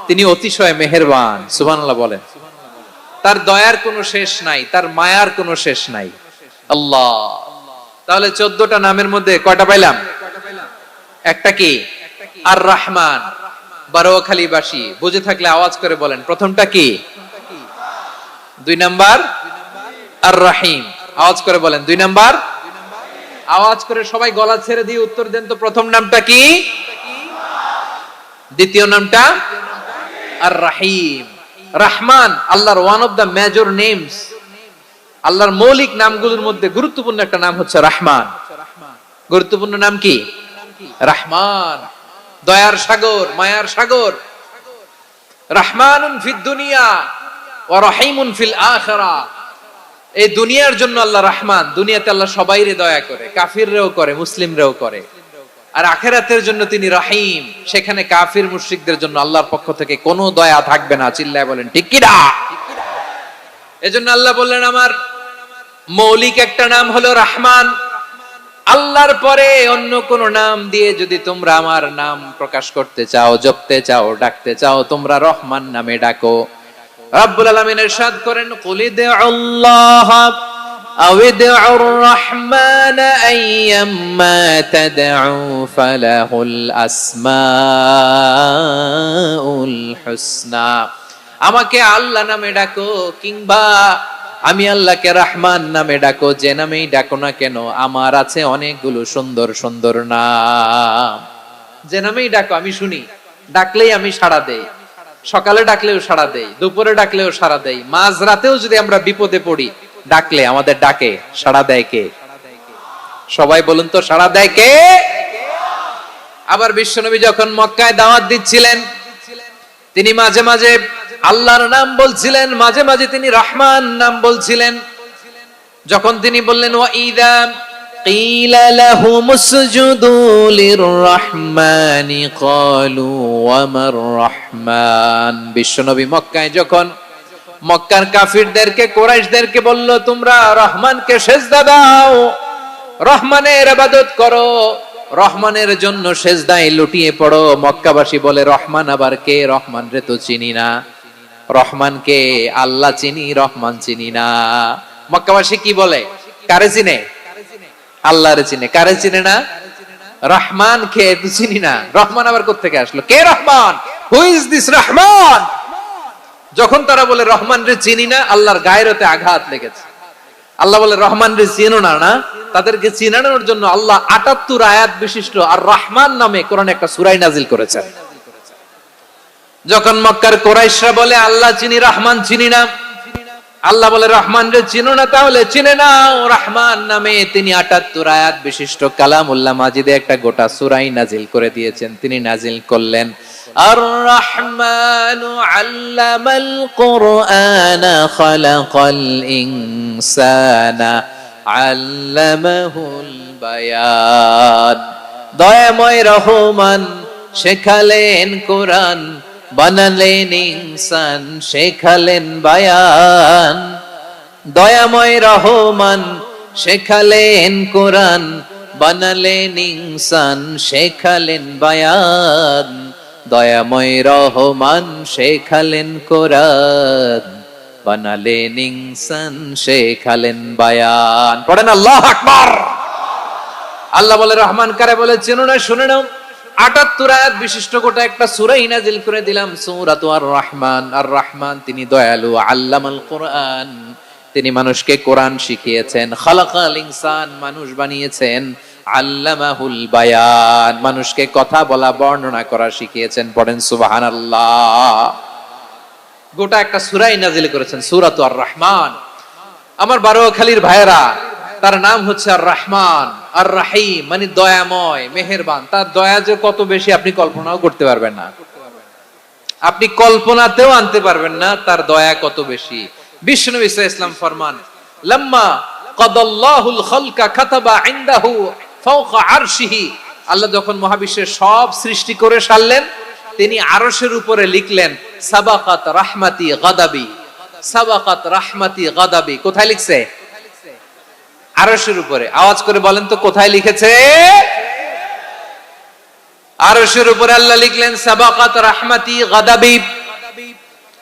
[SPEAKER 1] তিনি অতিশয় মেহেরবান। সুবহানাল্লাহ বলেন। তার দয়ার কোনো শেষ নাই, তার মায়ার কোনো শেষ নাই। আল্লাহ, তাহলে 14টা নামের মধ্যে কয়টা পাইলাম? একটা কি? আর রহমান। বারোয়াখালীবাসী বুঝে থাকলে আওয়াজ করে বলেন, প্রথমটা কি? 2 নাম্বার আর রহিম। আওয়াজ করে বলেন 2 নাম্বার। আওয়াজ করে সবাই গলা ছেড়ে দিয়ে উত্তর দেন তো, প্রথম নামটা কি? দ্বিতীয় নামটা? আর রহিম। রহমান আল্লাহর one of the major names, আল্লাহর মৌলিক নামগুলোর মধ্যে গুরুত্বপূর্ণ একটা নাম হচ্ছে রহমান। গুরুত্বপূর্ণ নাম কি? রহমান, দয়ার সাগর, মায়ার সাগর। রহমানুন ফিদ দুনিয়া ওয়া রহিমুন ফিল আখিরাহ। এই দুনিয়ার জন্য আল্লাহ রহমান, দুনিয়াতে আল্লাহ সবাইরে দয়া করে, কাফিররেও করে, মুসলিমরেও করে। আর আখিরাতের জন্য তিনি রহিম, সেখানে কাফির মুশরিকদের জন্য আল্লাহর পক্ষ থেকে কোনো দয়া থাকবে না। চিল্লায় বলেন ঠিক কি না? এজন্য আল্লাহ বললেন আমার মৌলিক একটা নাম হলো রহমান। আল্লাহর পরে অন্য কোন নাম দিয়ে যদি তোমরা আমার নাম প্রকাশ করতে চাও, জপতে চাও, ডাকতে চাও, তোমরা রহমান নামে ডাকো। রব্বুল আলামিন ইরশাদ করেন কুলিদুল্লাহ আউদুর রহমান আইয়াম্মা তাদউ ফালাহুল আসমাউল হুসনা। আমাকে আল্লাহ নামে ডাকো, কিংবা আমি আল্লাহকে রহমান নামে ডাকো, যে নামেই ডাকো না কেন আমার আছে অনেকগুলো সুন্দর সুন্দর নাম। যে নামেই ডাকো আমি শুনি, ডাকলেই আমি সাড়া দেই, সকালে ডাকলেও সাড়া দেই, দুপুরে ডাকলেও সাড়া দেই, মাঝরাতেও যদি আমরা বিপদে পড়ি ডাকলে আমাদের ডাকে সাড়া দেয় কে? সবাই বলুন তো, সাড়া দেয় কে? আবার বিশ্বনবী যখন মক্কায় দাওয়াত দিচ্ছিলেন, তিনি মাঝে মাঝে আল্লাহর নাম বলছিলেন, মাঝে মাঝে তিনি রহমান নাম বলছিলেন। যখন তিনি বললেন ওয়াইদা কিলা লাহুমুসজুদু লিররহমানি ক্বালু ওয়ামার রহমান, বিশ্বনবী মক্কায় যখন মক্কার কাফিরদেরকে, কুরাইশদেরকে বলল তোমরা রহমানকে সিজদা দাও, রহমানের ইবাদত করো, রহমানের জন্য সিজদায় লুটিয়ে পড়ো, মক্কাবাসী বলে রহমান আবার কে? রহমান রে তো চিনি না। রহমান কে? আল্লাহ চিনি, রহমান চিনি না। মক্কাবাসী কি বলে? কারে চিনে? আল্লাহরে চিনে। কারে চিনে না? রহমান কে তো চিনি না, রহমান আবার কোত্থেকে আসলো? কে Rahman? Who is this Rahman? যখন তারা বলে রহমান রে চিনি না, আল্লাহর গায়রতে আঘাত লেগেছে। আল্লাহ বলে রহমান রে চিনো না, না? তাদেরকে চিনানোর জন্য আল্লাহ ৭৮ আয়াত বিশিষ্ট আর রহমান নামে কোরআনে একটা সূরা নাজিল করেছেন। যখন মক্কার কুরাইশরা বলে আল্লাহ চিনি, রহমান চিনি না, আল্লাহ বলে রহমান রে চিনো না, তাহলে চিনে নাও রহমান নামে। তিনি ৭৮ আয়াত বিশিষ্ট কালামুল্লাহ মাজিদে একটা গোটা সূরাই নাজিল করে দিয়েছেন। তিনি নাজিল করলেন আর রহমানু আল্লামাল কুরআনা খালাকাল ইনসানা আল্লামাহুল বায়ান, দয়াময় রহমান শেখালেন কোরআন, বানালেন ইনসান, শেখালেন বায়ান। দয়াময় রহমান শেখালেন কোরআন, বানালেন ইনসান, শেখালেন বায়ান। দয়াময় রহমান শেখালেন কোরআন, বানালেন ইনসান, শেখালেন বায়ান। পড়েন আল্লাহু আকবার। আল্লাহ বলে রহমান কারে বলে চেনো না? শুনে নাও, ৭৮ আয়াত বিশিষ্ট গোটা একটা সূরাই নাজিল করে দিলাম, সূরাতু আর রহমান। আর রহমান তিনি দয়ালু, আল্লামাল কোরআন, তিনি মানুষকে কোরআন শিখিয়েছেন, খালাকাল ইনসান, মানুষ বানিয়েছেন, আল্লামাহুল বায়ান, মানুষকে কথা বলা, বর্ণনা করা শিখিয়েছেন। পড়েন সুবহানাল্লাহ। গোটা একটা সূরাই নাজিল করেছেন, সূরাতু আর রহমান। আমার বারোয়াখালীর ভাইয়েরা, তার নাম হচ্ছে আর রহমান, আর রাহিম মানে দয়াময়, মেহেরবান। তার দয়া যে কত বেশি আপনি কল্পনাও করতে পারবেন না, আপনি কল্পনাতেও আনতে পারবেন না তার দয়া কত বেশি। বিশ্বনবী সাল্লাল্লাহু আলাইহি ওয়াসাল্লাম ফরমান, লাম্মা কাদাল্লাহুল খালকা কাতাবা ইনদাহু ফাওকা আরশিহি, আল্লাহ যখন মহাবিশ্বের সব সৃষ্টি করে সারলেন, তিনি আরশের উপরে লিখলেন সাবাকাত রাহমাতি গাদাবি, সাবাকাত রাহমাতি গাদাবি। কোথায় লিখছে? আরশের উপরে। আওয়াজ করে বলেন তো কোথায় লিখেছে? আরশের উপরে আল্লাহ লিখলেন সাবাকাত রাহমাতি গাদাবি।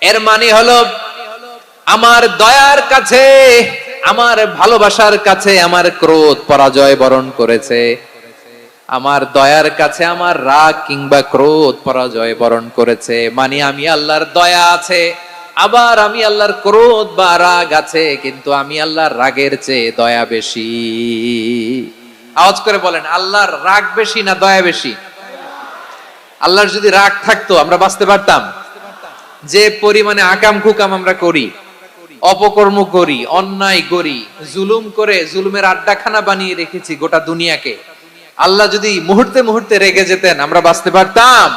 [SPEAKER 1] এর মানে হলো আমার দয়ার কাছে, আমার ভালোবাসার কাছে আমার ক্রোধ পরাজয় বরণ করেছে, আমার দয়ার কাছে আমার রাগ কিংবা ক্রোধ পরাজয় বরণ করেছে। মানে আমি আল্লাহর দয়া আছে, আবার আমি আল্লাহর ক্রোধ বা রাগ আছে, কিন্তু আমি আল্লাহর রাগের চেয়ে দয়া বেশি। আওয়াজ করে বলেন, আল্লাহর রাগ বেশি না দয়া বেশি? আল্লাহর যদি রাগ থাকতো আমরা বাঁচতে পারতাম? যে পরিমাণে আকাম কুকাম আমরা করি, অপকর্ম করি, অন্যায় করি, জুলুম করে জুলুমের আড্ডাখানা বানিয়ে রেখেছি গোটা দুনিয়াকে, আল্লাহ যদি মুহূর্তে মুহূর্তে রেগে যেতেন আমরা বাঁচতে পারতাম?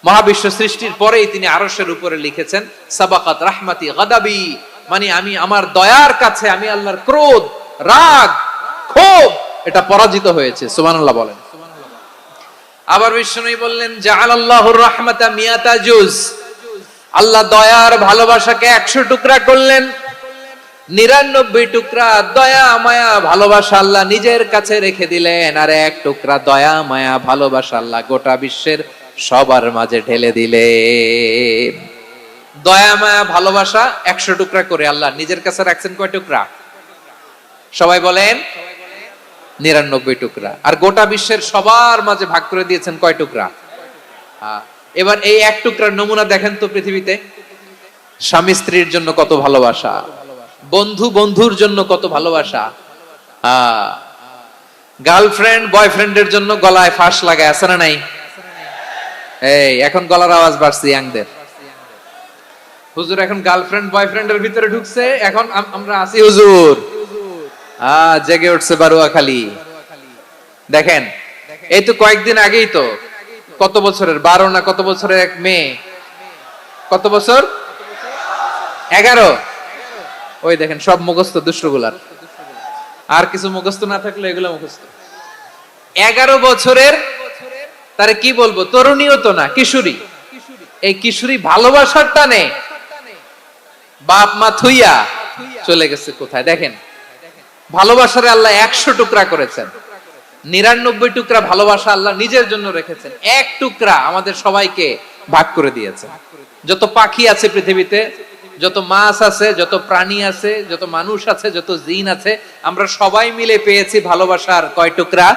[SPEAKER 1] মহাবিশ্ব সৃষ্টির পরেই তিনি আরশের উপরে লিখেছেন সাবাকাত রাহমাতি গাদাবি, মানে আমি আমার দয়ার কাছে আমি আল্লাহর ক্রোধ, রাগ, ক্ষোভ এটা পরাজিত হয়েছে। সুবহানাল্লাহ বলেন। আবার বিষ্ণু বললেন জাআলাল্লাহুর রাহমাতা মিয়াতা জুজ, আল্লাহ দয়ার ভালোবাসাকে 100 টুকরা করলেন, 99 টুকরা দয়া মায়া ভালোবাসা আল্লাহ নিজের কাছে রেখে দিলেন, আর 1 টুকরা দয়া মায়া ভালোবাসা আল্লাহ গোটা বিশ্বের সবার মাঝে ঢেলে দিলেন। দয়া মায়া ভালোবাসা 100 টুকরা করে আল্লাহ নিজের কাছে রাখছেন কয় টুকরা? সবাই বলেন 99 টুকরা। আর গোটা বিশ্বের সবার মাঝে ভাগ করে দিয়েছেন কয় টুকরা? এবার এই 1 টুকরার নমুনা দেখেন তো পৃথিবীতে। স্বামী স্ত্রীর জন্য কত ভালোবাসা, বন্ধু বন্ধুর জন্য কত ভালোবাসা, গার্লফ্রেন্ড বয়ফ্রেন্ডের জন্য গলায় ফাঁস লাগায়, আছে না নাই? এই এখন গলার আওয়াজ বাড়ছে ইয়াংদের। হুজুর এখন গার্লফ্রেন্ড বয়ফ্রেন্ডের ভিতরে ঢুকছে, এখন আমরা আছি হুজুর। জেগে উঠছে বারুয়াখালী। দেখেন এই তো কয়েকদিন আগেই তো, কত বছরের 12 না কত বছরের এক মেয়ে, কত বছর 11, ওই দেখেন সব মুখস্থ দুষ্টগুলার, আর কিছু মুখস্থ না থাকলে এগুলো মুখস্থ। 11 বছরের, তারে কি বলবো, তরুণীও তো না, কিশোরী। এই কিশোরী ভালোবাসার টানে বাপ মা থুইয়া চলে গেছে কোথায়? দেখেন ভালোবাসার আল্লাহ 100 টুকরা করেছেন, 99 টুকরা ভালোবাসা আল্লাহ নিজের জন্য রেখেছেন, এক টুকরা আমাদের সবাইকে ভাগ করে দিয়েছেন। যত পাখি আছে পৃথিবীতে, যত মাছ আছে, যত প্রাণী আছে, যত মানুষ আছে, যত জিন আছে, আমরা সবাই মিলে পেয়েছি ভালোবাসার কয় টুকরা?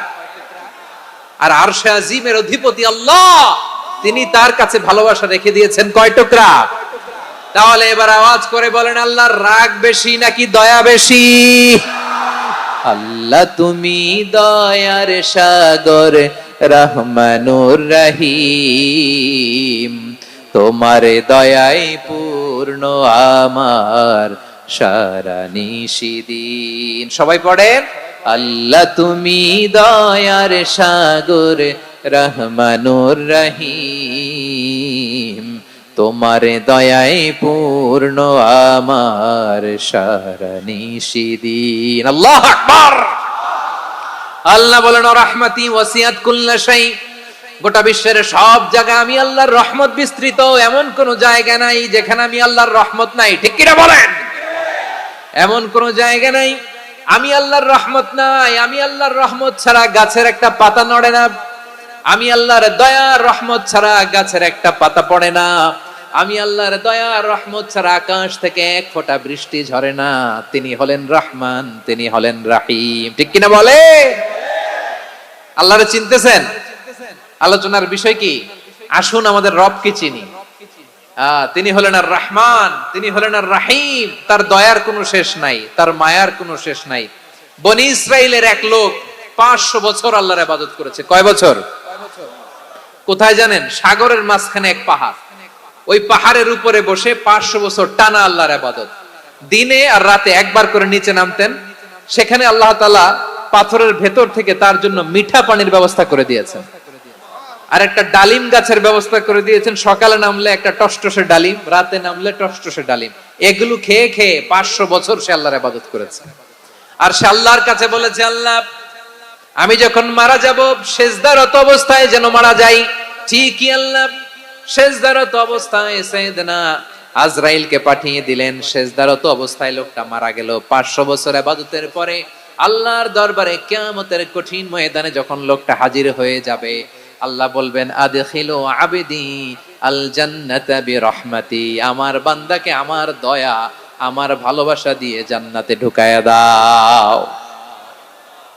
[SPEAKER 1] আর আরশে আজিমের অধিপতি আল্লাহ, তিনি তার কাছে ভালোবাসা রেখে দিয়েছেন কয় টুকরা? তাহলে এবার আওয়াজ করে বলেন, আল্লাহর রাগ বেশি নাকি দয়া বেশি? আল্লাহ তুমি দয়ার সাগর, রহমানুর রহিম, তোমার দয়ায় পূর্ণ আমার সারা নিশিদিন। সবাই পড়েন, আল্লাহ তুমি দয়ার সাগর, রহমানুর রহিম, তোমার দয়ায় পূর্ণ আমার সারা নিশিদিন। আল্লাহু আকবার। আল্লাহ বলেন, রাহমাতি ওয়াসিআত কুল্লা শাই, গোটা বিশ্বের সব জায়গা আমি আল্লাহর রহমত বিস্তৃত, এমন কোন জায়গা নাই যেখানে আমি আল্লাহর রহমত নাই। ঠিক কিনা বলেন? এমন কোন জায়গা নাই আমি আল্লাহর রহমত নাই। আমি আল্লাহর রহমত ছাড়া গাছের একটা পাতা নড়ে না, আমি আল্লাহর দয়ার রহমত ছাড়া গাছের একটা পাতা পড়ে না, আমি আল্লাহর দয়ার রহমত ছাড়া আকাশ থেকে এক ফোঁটা বৃষ্টি ঝরে না। তিনি হলেন রহমান, তিনি হলেন রাহিম। ঠিক কিনা বলে? আল্লাহরে চিনতেছেন? আলোচনার বিষয় কি? আসুন আমাদের রবকে চিনি। তিনি হলেন আর রহমান, তিনি হলেন আর রাহিম। তার দয়ার কোনো শেষ নাই, তার মায়ার কোনো শেষ নাই। বনি ইসরাইলের এক লোক 500 বছর আল্লাহর ইবাদত করেছে। কয় বছর? কোথায় জানেন? সাগরের মাঝখানে এক পাহাড়, ওই পাহাড়ের উপরে বসে 500 বছর টানা আল্লাহর ইবাদত। দিনে আর রাতে একবার করে নিচে নামতেন। সেখানে আল্লাহ তাআলা পাথরের ভেতর থেকে তার জন্য মিঠা পানির ব্যবস্থা করে দিয়েছেন, আর একটা ডালিম গাছের ব্যবস্থা করে দিয়েছেন। সকালে নামলে একটা টসটসে ডালিম, রাতে নামলে টসটসে ডালিম। এগুলো খেয়ে খেয়ে 500 বছর সে আল্লাহর ইবাদত করেছে। আর সে আল্লাহর কাছে বলেছে, আল্লাহ আমি যখন মারা যাব সেজদারত অবস্থায় যেন মারা যাই। ঠিকই আল্লাহ সেজদারত অবস্থায় সাইয়েদনা আজরাইলকে পাঠিয়ে দিলেন। সেজদারত অবস্থায় লোকটা মারা গেল। 500 বছর ইবাদতের পরে আল্লাহর দরবারে কিয়ামতের কঠিন ময়দানে যখন লোকটা হাজির হয়ে যাবে, আল্লাহ বলবেন, আদখিলু আবদি আল জান্নাতা বিরহমাতি, আমার বান্দাকে আমার দয়া, আমার ভালোবাসা দিয়ে জান্নাতে ঢুকায়া দাও।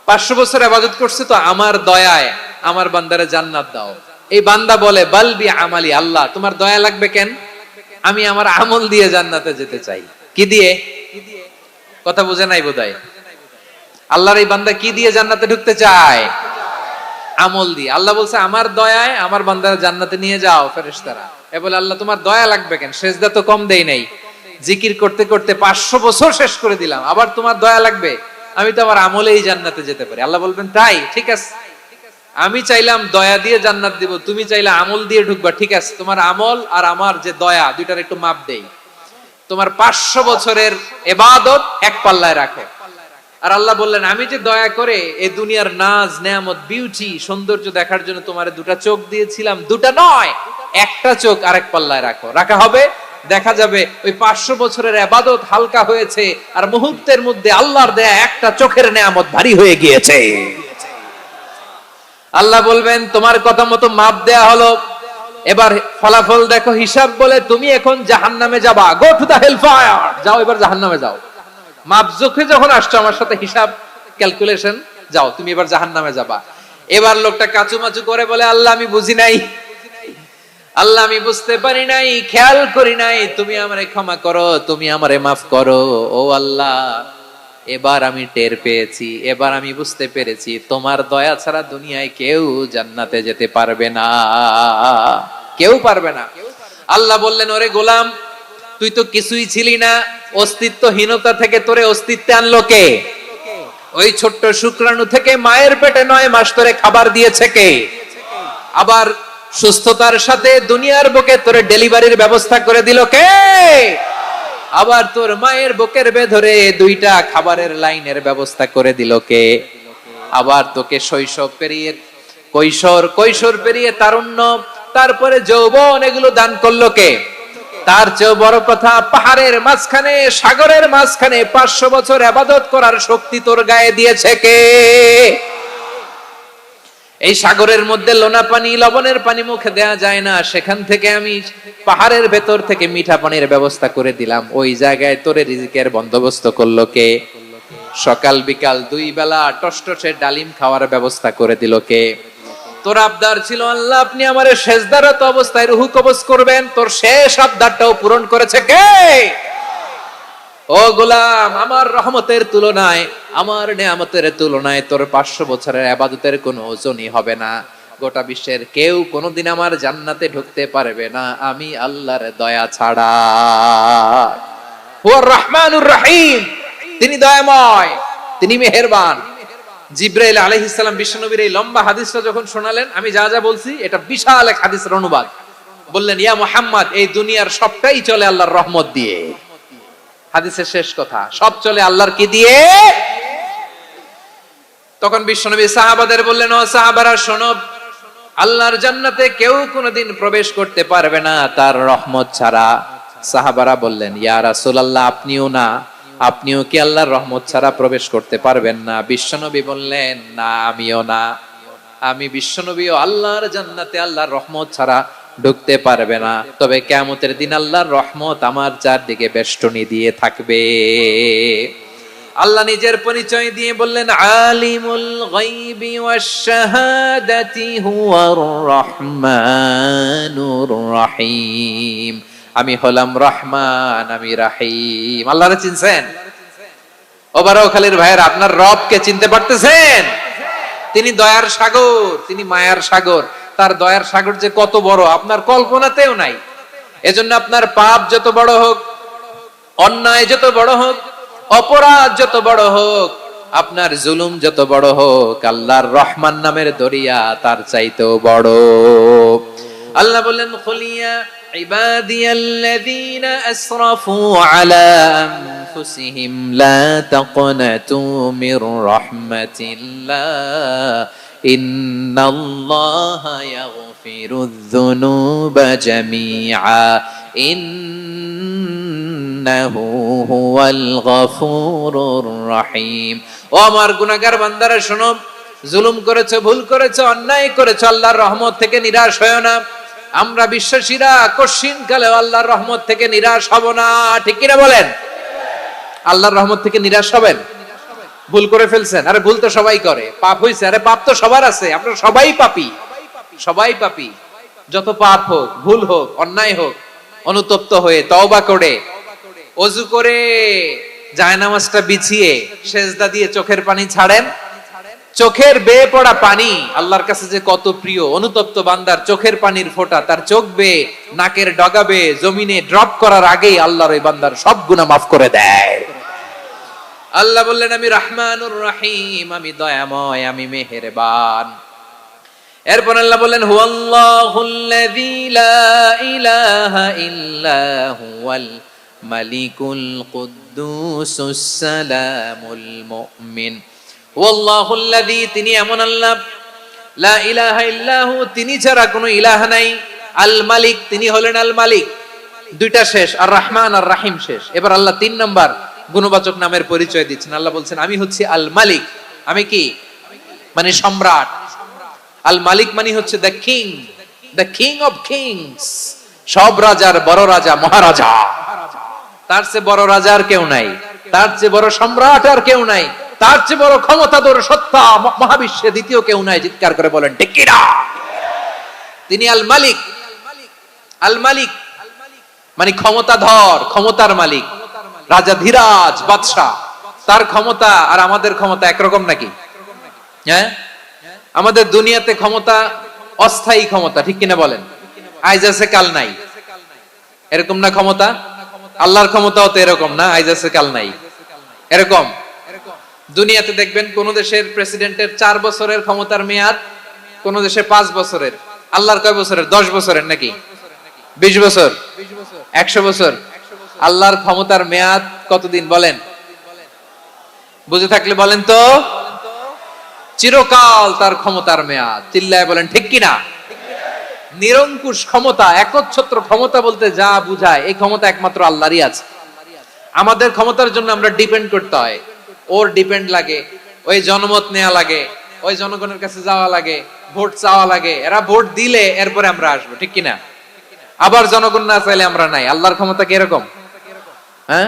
[SPEAKER 1] 500 বছর ইবাদত করছে তো আমার দয়ায় আমার বান্দারে জান্নাত দাও। এই বান্দা বলে, বালবি আমালি, আল্লাহ তোমার দয়া লাগবে কেন? আমি আমার আমল দিয়ে জান্নাতে যেতে চাই। কি দিয়ে? কথা বুঝে নাই বোধহয়। আল্লাহর এই বান্দা কি দিয়ে জান্নাতে ঢুকতে চায়? আমল দিয়ে। আল্লাহ বলছে, আমার দয়ায় আমার বান্দারা জান্নাতে নিয়ে যাও ফেরেশতারা। এ বলে, আল্লাহ তোমার দয়া লাগবে কেন? সেজদা তো কম দেই নাই, জিকির করতে করতে 500 বছর শেষ করে দিলাম, আবার তোমার দয়া লাগবে? আমি তো আমার আমলেই জান্নাতে যেতে পারি। আল্লাহ বলবেন, তাই ঠিক আছে, আমি চাইলাম দয়া দিয়ে জান্নাত দিব, তুমি চাইলে আমল দিয়ে ঢুকবা, ঠিক আছে, তোমার আমল আর আমার যে দয়া দুইটার একটু মাপ দেই। তোমার 500 বছরের ইবাদত এক পাল্লায় রাখো। আর আল্লাহ বললেন, আমি যে দয়া করে এই দুনিয়ার নাজ নেয়ামত বিউটি সৌন্দর্য দেখার জন্য তোমারে 2টা চোখ দিয়েছিলাম, 2টা নয়, একটা চোখ আরেক পাল্লায় রাখো। রাখা হবে, দেখা যাবে ওই 500 বছরের ইবাদত হালকা হয়েছে, আর মুহূর্তের মধ্যে আল্লাহর দেয়া একটা চোখের নেয়ামত ভারী হয়ে গিয়েছে। আল্লাহ বলবেন, তোমার কথা মতো মাপ দেয়া হলো, এবার ফলাফল দেখো, হিসাব বলে তুমি এখন জাহান্নামে যাবা। Go to the hell fire, যাও এবার জাহান্নামে যাও। মাপ জোখে যখন আসছো আমার সাথে হিসাব ক্যালকুলেশন, যাও তুমি এবার জাহান্নামে যাবা। এবার লোকটা কাচুমাচু করে বলে, আল্লাহ আমি বুঝি নাই, আল্লাহ আমি বুঝতে পারি নাই, খেয়াল করি নাই, তুমি আমারে ক্ষমা করো, তুমি আমারে মাফ করো। ও আল্লাহ, এবার আমি টের পেয়েছি, এবার আমি বুঝতে পেরেছি তোমার দয়া ছাড়া দুনিয়ায় কেউ জান্নাতে যেতে পারবে না, কেউ পারবে না। আল্লাহ বললেন, ওরে গোলাম, তুই তো কিছুই ছিলি না, অস্তিত্বহীনতা থেকে তোরে অস্তিত্বে আনলো কে? ওই ছোট্ট শুক্রাণু থেকে মায়ের পেটে 9 মাস ধরে খাবার দিয়েছে কে? আবার সুস্থতার সাথে দুনিয়ার বুকে তোরে ডেলিভারির ব্যবস্থা করে দিল কে? আবার তোর মায়ের বুকের ভেতরে 2টা খাবারের লাইনের ব্যবস্থা করে দিল কে? আবার তোকে শৈশব পেরিয়ে কৈশোর পেরিয়ে তারুণ্য, তারপরে যৌবন, এগুলো দান করলো কে? তার চেয়ে বড় কথা, পাহাড়ের মাঝখানে, সাগরের মাঝখানে 500 বছর ইবাদত করার শক্তি তোর গায়ে দিয়েছে কে? এই সাগরের মধ্যে লোনা পানি, লবণের পানি মুখে দেয়া যায় না, সেখান থেকে আমি পাহাড়ের ভেতর থেকে মিঠা পানির ব্যবস্থা করে দিলাম। ওই জায়গায় তোরে রিজিকের বন্দোবস্ত করলো কে? সকাল বিকাল 2 বেলা টসটসে ডালিম খাওয়ার ব্যবস্থা করে দিল কে? তোর আবদার ছিল, আল্লাহ আপনি আমারে সেজদারত অবস্থায় রুহু কবজ করবেন, তোর শেষ আবদারটাও পূরণ করেছে কে? ও গোলাম, আমার রহমতের তুলনায়, আমার নেয়ামতের তুলনায় তোর 500 বছরের ইবাদতের কোনো ওজনই হবে না। গোটা বিশ্বের কেউ কোনোদিন আমার জান্নাতে ঢুকতে পারবে না আমি আল্লাহর দয়া ছাড়া। হুয়ার রহমানুর রহিম, তিনি দয়াময়, তিনি মেহেরবান। জিব্রাইল আলাইহিস সালাম বিশ্বনবীর এই লম্বা হাদিসটা যখন শোনালেন, আমি যা যা বলছি এটা বিশাল এক হাদিসের অনুবাদ। বললেন, ইয়া মুহাম্মদ, এই দুনিয়ার সবটাই চলে আল্লাহর রহমত দিয়ে। হাদিসের শেষ কথা, সব চলে আল্লাহর কি দিয়ে? তখন বিশ্বনবী সাহাবাদের বললেন, ও সাহাবারা শোনো, আল্লাহর জান্নাতে কেউ কোনোদিন প্রবেশ করতে পারবে না তার রহমত ছাড়া। সাহাবারা বললেন, ইয়া রাসূলুল্লাহ, আপনিও না? আপনিও কি আল্লাহর রহমত ছাড়া প্রবেশ করতে পারবেন না? বিশ্বনবী বললেন, না, আমিও না। আমি বিশ্বনবীও আল্লাহর জান্নাতে আল্লাহর রহমত ছাড়া ঢুকতে পারবে না, তবে কিয়ামতের দিন আল্লাহর রহমত আমার চারদিকে বেষ্টনী দিয়ে থাকবে। আল্লাহ নিজের পরিচয় দিয়ে বললেন, আলিমুল গায়বি ওয়াশ শাহাদাতি হুয়ার রহমানুর রহিম। আমি হলাম রহমান, আমি রাহিম। আল্লাহরে চিনছেন? ওবারখালীর ভাইয়ের, আপনার রবকে চিনতে পারতেছেন? তিনি দয়ার সাগর, তিনি মায়ার সাগর। তার দয়ার সাগর যে কত বড় আপনার কল্পনাতেও নাই। এজন্য আপনার পাপ যত বড় হোক, অন্যায় যত বড় হোক, অপরাধ যত বড় হোক, আপনার জুলুম যত বড় হোক, আল্লাহর রহমান নামের দরিয়া তার চাইতেও বড়। আল্লাহ বললেন, খুলিয়া ইবাদিয়াল্লাযীনা আসরাফু আলা আনফুসিহিম লা তাকনাতু মির রাহমাতিল্লাহ ইন্নাল্লাহা ইয়াগফিরুয যুনুবা জামিআ ইন্নাহু হুয়াল গফুরুর রহিম। ও আমার গুনাহগার বান্দারা শোনো, জুলুম করেছো, ভুল করেছো, অন্যায় করেছো, আল্লাহর রহমত থেকে নিরাশ হয়ো না। আমরা বিশ্বাসীরা কঠিন কালে আল্লাহর রহমত থেকে নিরাশ হব না, ঠিক কিনা বলেন? আল্লাহর রহমত থেকে নিরাশ হবেন? ভুল করে ফেলছেন, আরে ভুল তো সবাই করে। পাপ হইছে, আরে পাপ তো সবার আছে, আপনারা সবাই পাপী, সবাই পাপী। যত পাপ হোক, ভুল হোক, অন্যায় হোক, অনুতপ্ত হয়ে তওবা করে, ওযু করে, জায়নামাজটা বিছিয়ে সেজদা দিয়ে চোখের পানি ছাড়েন। চোখের বেয়ে পড়া পানি আল্লাহর কাছে যে কত প্রিয়। অনুতপ্ত বান্দার চোখের পানির ফোঁটা তার চোখ বেয়ে, নাকের ডগা বেয়ে জমিনে ড্রপ করার আগেই আল্লাহর ওই বান্দার সব গুনাহ মাফ করে দেয়। আল্লাহ বললেন, আমি রহমানুর রহিম, আমি দয়াময়, আমি মেহেরবান। এরপর আল্লাহ বললেন, হুয়াল্লাহুল্লাযী লা ইলাহা ইল্লা হুয়াল মালিকুল কুদ্দুসুস সালামুল মুমিন। হুয়াল্লাহুল্লাযী, তিনি এমন আল্লাহ, লা ইলাহা ইল্লাহু, তিনি ছাড়া কোনো ইলাহ নাই। আল মালিক, তিনি হলেন আল মালিক। দুইটা শেষ, আর রহমান আর রাহিম শেষ। এবার আল্লাহ 3 নাম্বার গুণবাচক নামের পরিচয় দিচ্ছেন। আল্লাহ বলছেন, আমি হচ্ছি আল মালিক। আমি কি? মানে সম্রাট। আল মালিক মানে হচ্ছে the king, the king of kings. সব রাজার বড় রাজা, মহারাজা। তার চেয়ে বড় রাজা আর কেউ নাই, তার চেয়ে বড় সম্রাট আর কেউ নাই, তার চেয়ে বড় ক্ষমতাধর সত্তা মহাবিশ্বে দ্বিতীয় কেউ নাই। চিৎকার করে বলেন ঠিক কিনা? তিনি আল মালিক। আল মালিক মানে ক্ষমতাধর, ক্ষমতার মালিক, রাজা ধীরাজ, বাদশা। তার ক্ষমতা আর আমাদের ক্ষমতা একরকম নাকি? হ্যাঁ, আমাদের দুনিয়াতে ক্ষমতা অস্থায়ী ক্ষমতা, ঠিক কিনা বলেন? আইজ আছে কাল নাই, এরকম না ক্ষমতা? আল্লাহর ক্ষমতাও তো এরকম না, আইজ আছে কাল নাই এরকম। দুনিয়াতে দেখবেন কোন দেশের প্রেসিডেন্টের 4 বছরের ক্ষমতার মেয়াদ, কোন দেশে 5 বছরের। আল্লাহর কয় বছরের? 10 বছরের নাকি 20 বছর 100 বছর? আল্লাহর ক্ষমতার মেয়াদ কতদিন বলেন? বুঝে থাকলে বলেন তো। চিরকাল তার ক্ষমতার মেয়াদ। চিল্লায় বলেন ঠিক কিনা? নিরঙ্কুশ ক্ষমতা, একচ্ছত্র ক্ষমতা বলতে যা বুঝায়, এই ক্ষমতা একমাত্র আল্লাহরই আছে। আমাদের ক্ষমতার জন্য আমরা ডিপেন্ড করতে হয়, ওর ডিপেন্ড লাগে, ওই জনমত নেওয়া লাগে, ওই জনগণের কাছে যাওয়া লাগে, ভোট চাওয়া লাগে, এরা ভোট দিলে এরপরে আমরা আসবো, ঠিক কিনা? আবার জনগণ না চাইলে আমরা নাই। আল্লাহর ক্ষমতা কি এরকম? হ্যাঁ,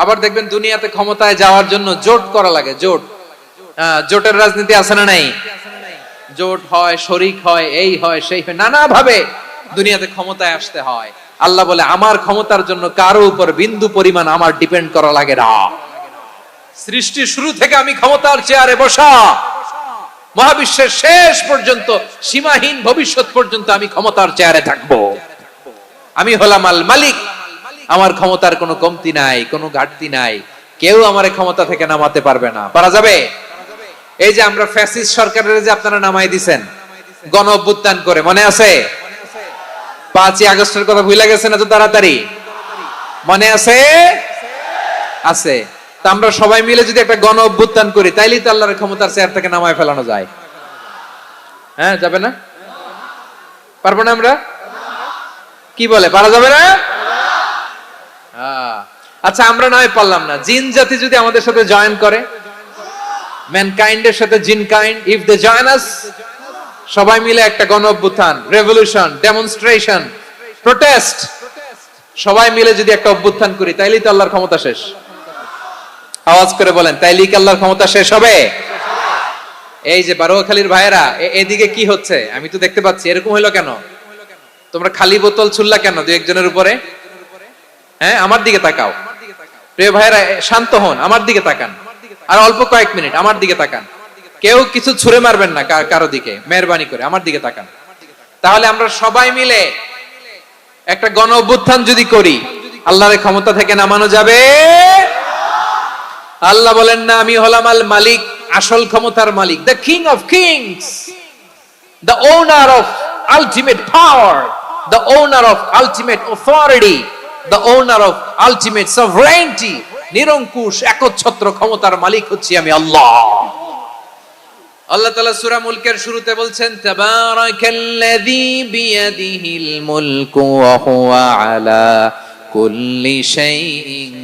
[SPEAKER 1] আবার দেখবেন দুনিয়াতে ক্ষমতায় যাওয়ার জন্য জোট করা লাগে, জোট। জোটের রাজনীতি আছে না নাই? জোট হয়, শরিক হয়, এই হয় সেই হয়, নানা ভাবে দুনিয়াতে ক্ষমতায় আসতে হয়। আল্লাহ বলে আমার ক্ষমতার জন্য কারো উপর বিন্দু পরিমাণ আমার ডিপেন্ড করা লাগে না। সৃষ্টি শুরু থেকে আমি ক্ষমতার চেয়ারে বসা, মহাবিশ্বের শেষ পর্যন্ত, সীমাহীন ভবিষ্যৎ পর্যন্ত আমি ক্ষমতার চেয়ারে থাকবো। আমি হলাম আল মালিক। আমার ক্ষমতার কোনো কমতি নাই, কোনো ঘাটতি নাই। কেউ আমার ক্ষমতা থেকে নামাতে পারবে না। পারা যাবে? এই যে আমরা ফ্যাসিস্ট সরকারের যে আপনারা নামাই দিছেন গণ অভ্যুত্থান করে, মনে আছে? 5ই আগস্টের কথা ভুলে গেছেন এত তাড়াতাড়ি? মনে আছে? আছে। তা আমরা সবাই মিলে যদি একটা গণ অভ্যুত্থান করি, তাইলেই তো আল্লাহর ক্ষমতার চেয়ার থেকে নামায় ফেলানো যায়। হ্যাঁ, যাবে না? পারবো না আমরা? কি বলে, পারা যাবে না? আচ্ছা, আমরা নয় পারলাম না, জিন জাতি যদি আমাদের সাথে জয়েন করে, ম্যানকাইন্ডের সাথে জিনকাইন্ড, ইফ দে জয়েন আস, সবাই মিলে একটা গণ অভ্যুত্থান, রেভলিউশন, ডেমনস্ট্রেশন, প্রোটেস্ট, সবাই মিলে যদি একটা অভ্যুত্থান করি, তাইলেই তো আল্লাহর ক্ষমতা শেষ। আওয়াজ করে বলেন, তাইলেই কি আল্লাহর ক্ষমতা শেষ হবে? এই যে বারোয়াখালীর ভাইয়েরা, এদিকে কি হচ্ছে আমি তো দেখতে পাচ্ছি, এরকম হইলো কেন? তোমরা খালি বোতল ছুড়লা কেন দুই একজনের উপরে? হ্যাঁ, আমার দিকে তাকাও। প্রিয় ভাইয়েরা, শান্ত হন, আমার দিকে তাকান, আর অল্প কয়েক মিনিট আমার দিকে তাকান। কেউ কিছু ছুঁড়ে মারবেন না কারো দিকে, মেহরবানি করে আমার দিকে তাকান। তাহলে আমরা সবাই মিলে একটা গণ অভ্যুত্থান যদি করি, আল্লাহর ক্ষমতা থেকে নামানো যাবে? আল্লাহ বলেন না, আমি হলাম আল মালিক, আসল ক্ষমতার মালিক, the king of kings, the owner of ultimate power, the owner of ultimate authority, the owner of ultimate sovereignty. নিরঙ্কুশ একচ্ছত্র ক্ষমতার মালিক হচ্ছি আমি আল্লাহ। আল্লাহ তাআলা সূরা মুলকের শুরুতে বলছেন, তাবারাকাল্লাযী বিয়াদিহিল মুলকু ওয়া হুয়া আলা কুল্লি শাইইন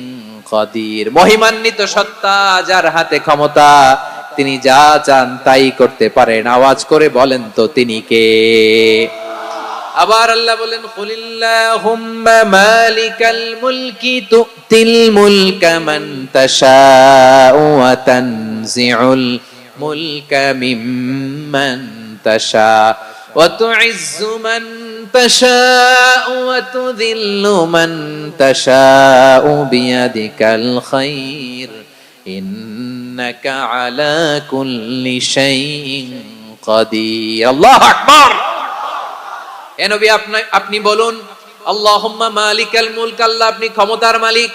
[SPEAKER 1] কাদির। মহিমান্বিত সত্তা, যার হাতে ক্ষমতা, তিনি যা চান তাই করতে পারেন। আওয়াজ করে বলেন তো তিনি কে? আবার আল্লাহ বলেন, কুলিল্লাহুম্মা মালিকাল মুলকি তুতিল মুলকা মান তাশাউ ওয়া তানজিউল মুলকা মিম্মান তাশা ওয়া তুইজ্জু মান তাশাউ ওয়া তুযিল্লু মান তাশাউ বিয়াদিকাল খায়র ইন্নাকা আলা কুল্লি শাইইন কাদির। আল্লাহু আকবার। এ নবী, আপনি বলুন, আল্লাহুম্মা মালিকাল মুলক, আল্লাহ আপনি ক্ষমতার মালিক,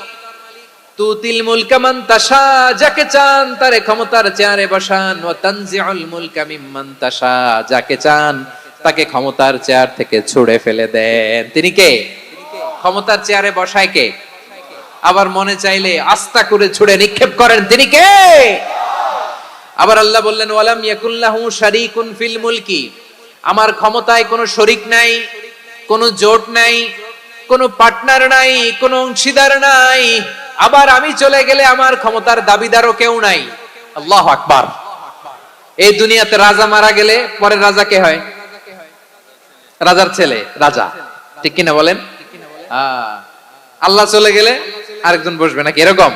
[SPEAKER 1] তুতিল মুলকা মান তাশা, যাকে চান তারে ক্ষমতার চেয়ারে বসান, ওয়া তানজিউল মুলকা মিম্মান তাশা, যাকে চান তাকে ক্ষমতার চেয়ার থেকে ছুঁড়ে ফেলে দেন। তিনি কে? ক্ষমতার চেয়ারে বসায় কে? আবার মনে চাইলে আস্তা করে ছুঁড়ে নিক্ষেপ করেন, তিনি কে? আবার আল্লাহ বললেন, ওয়ালাম ইয়াকুল্লাহু শারীকুন ফিল মুলকি, আমার ক্ষমতায় কোনো শরিক নাই, কোনো জোট নাই, কোনো পার্টনার নাই, কোনো অংশীদার নাই। আবার আমি চলে গেলে আমার ক্ষমতার দাবিদারও কেউ নাই। আল্লাহু আকবার। এই দুনিয়াতে রাজা মারা গেলে পরের রাজা কে হয়? রাজার ছেলে রাজা, ঠিক কিনা বলেন? আল্লাহ চলে গেলে আরেকজন বসবে নাকি এরকম?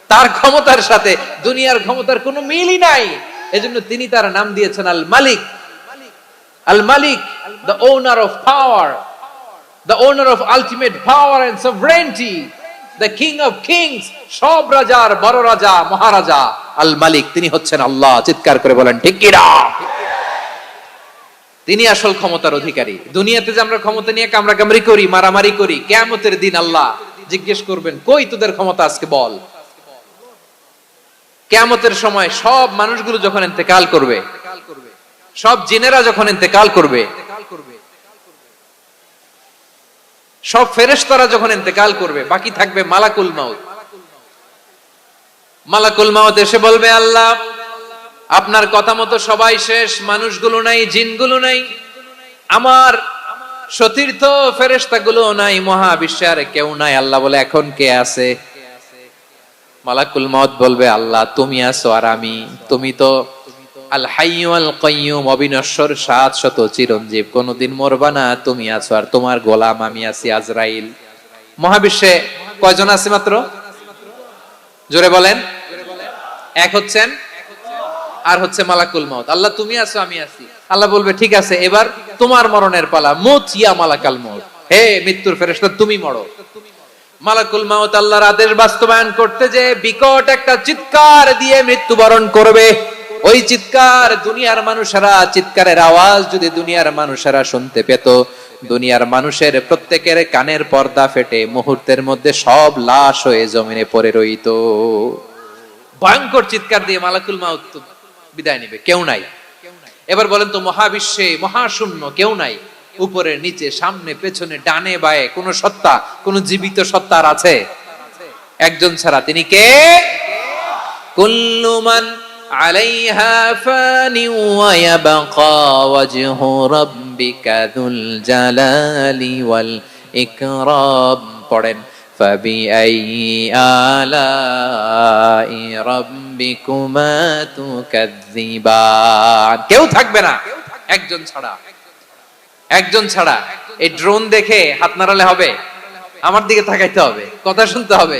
[SPEAKER 1] তার ক্ষমতার সাথে দুনিয়ার ক্ষমতার কোনো মিলই নাই। এজন্য তিনি তার নাম দিয়েছেন আল মালিক। Al Malik, the owner of power, the owner of ultimate power and sovereignty, the king of kings, সব রাজার বড় রাজা, মহারাজা, আল মালিক, তিনি হচ্ছেন আল্লাহ। চিৎকার করে বলেন ঠিক কি না? তিনি আসল ক্ষমতার অধিকারী। দুনিয়াতে যে আমরা ক্ষমতা নিয়ে কামড়াকামড়ি করি, মারামারি করি, কিয়ামতের দিন আল্লাহ জিজ্ঞেস করবেন, কই তোদের ক্ষমতা, আজকে বল। কিয়ামতের সময় সব মানুষগুলো যখন ইন্তেকাল করবে, সব জিনেরা যখন ইন্তেকাল করবে, সব ফেরেশতারা যখন ইন্তেকাল করবে, বাকি থাকবে মালাকুল মাউত। মালাকুল মাউত এসে বলবে, আল্লাহ আপনার কথা মতো সবাই শেষ, মানুষগুলো নাই, জিনগুলো নাই, আমার সতীর্থ ফেরেশতাগুলো নাই, মহাবিশ্বে আর কেউ নাই। আল্লাহ বলে, এখন কে আছে? মালাকুল মাউত বলবে, আল্লাহ তুমি আছো আর আমি। তুমি তো আল হাইয়্যু আল কাইয়্যুম, অবিনশ্বর, শাশ্বত, চিরঞ্জীব, কোনদিন মরবা না, তুমি আছো আর তোমার গোলাম আমি আছি আজরাইল। মহাবিশ্বে কয়জন আছে মাত্র? জোরে বলেন। এক হচ্ছেন আর হচ্ছে মালাকুল মাউত। আল্লাহ তুমি আছো আমি আছি। আল্লাহ বলবে, ঠিক আছে, এবার তোমার মরণের পালা, মুত ইয়া মালাকাল মাউত, হে মৃত্যুর ফেরেশতা তুমি মরো। মালাকুল মাউত আল্লাহর আদেশ বাস্তবায়ন করতে যে বিকট একটা চিৎকার দিয়ে মৃত্যুবরণ করবে। ওই চিৎকার দুনিয়ার মানুষেরা, চিৎকারের আওয়াজ যদি দুনিয়ার মানুষেরা শুনতে পেত, দুনিয়ার মানুষের প্রত্যেকের কানের পর্দা ফেটে মুহূর্তের মধ্যে সব লাশ হয়ে জমিনে পড়ে রইত। ভয়ঙ্কর চিৎকার দিয়ে মালাকুল মাউত বিদায় নিবে, কেউ নাই। এবার বলেন তো, মহাবিশ্বে মহাশূন্য, কেউ নাই, উপরে নিচে সামনে পেছনে ডানে বায়ে কোন সত্তা, কোন জীবিত সত্তার আছে? একজন ছাড়া, তিনি কে? কুল্লু মান আলাইহা ফানি ওয়া ইয়াবকা ওয়াজহু রাব্বিকা যুল জালালি ওয়াল ইকরাম। পড়েন, ফাবিআইয়ি আলাই রাব্বিকুমা তুকাযযিবান। কেউ থাকবে না একজন ছাড়া, একজন ছাড়া। এই ড্রোন দেখে হাত নাড়ালে হবে? আমার দিকে তাকাইতে হবে, কথা শুনতে হবে।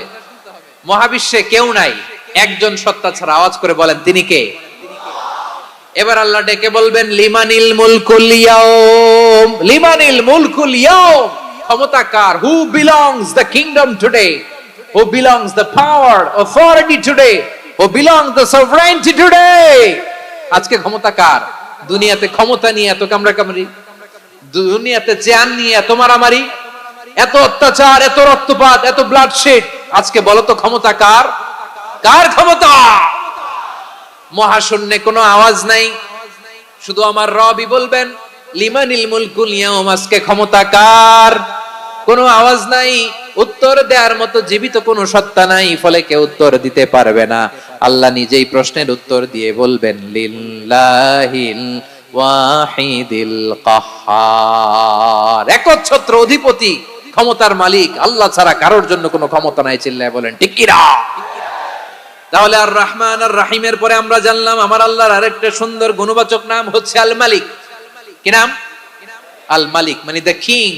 [SPEAKER 1] মহাবিশ্বে কেউ নাই একজন সত্তা ছাড়া। আওয়াজ করে বলেন, তিনি কে? এবার আল্লাহ ডেকে বলবেন, লিমানিল মুলকুল ইয়াউম, লিমানিল মুলকুল ইয়াউম, ক্ষমতা কার? Who belongs the kingdom today, who belongs the power, authority today, who belongs the sovereignty today. আজকে ক্ষমতা কার? দুনিয়াতে ক্ষমতা নিয়ে এত কামড়াকামড়ি, দুনিয়াতে চেয়ার নিয়ে এত মারামারি, এত অত্যাচার, এত রক্তপাত, এত ব্লাডশেড, আজকে বলো তো ক্ষমতা কার? কার ক্ষমতা? মহাশূন্যে কোনো আওয়াজ নাই, শুধু আমার রবই বলবেন, লিমানিল মুলকুল ইয়াউম, আজকে ক্ষমতা কার? কোনো আওয়াজ নাই, উত্তর দেওয়ার মতো জীবিত কোনো সত্তা নাই, ফলে কেউ উত্তর দিতে পারবে না। আল্লাহ নিজেই প্রশ্নের উত্তর দিয়ে বলবেন, লিল্লাহিল ওয়াহিদিল কাহ্হার, একচ্ছত্র অধিপতি, ক্ষমতার মালিক আল্লাহ ছাড়া কারোর জন্য কোনো ক্ষমতা নাই। চিল্লায় বলেন ঠিক কি না? তাহলে আর রহমান আর রাহিমের পরে আমরা জানলাম আমার আল্লাহর আরেকটা সুন্দর গুণবাচক নাম হচ্ছে আল মালিক। কি নাম? আল মালিক, মানে দ্য কিং,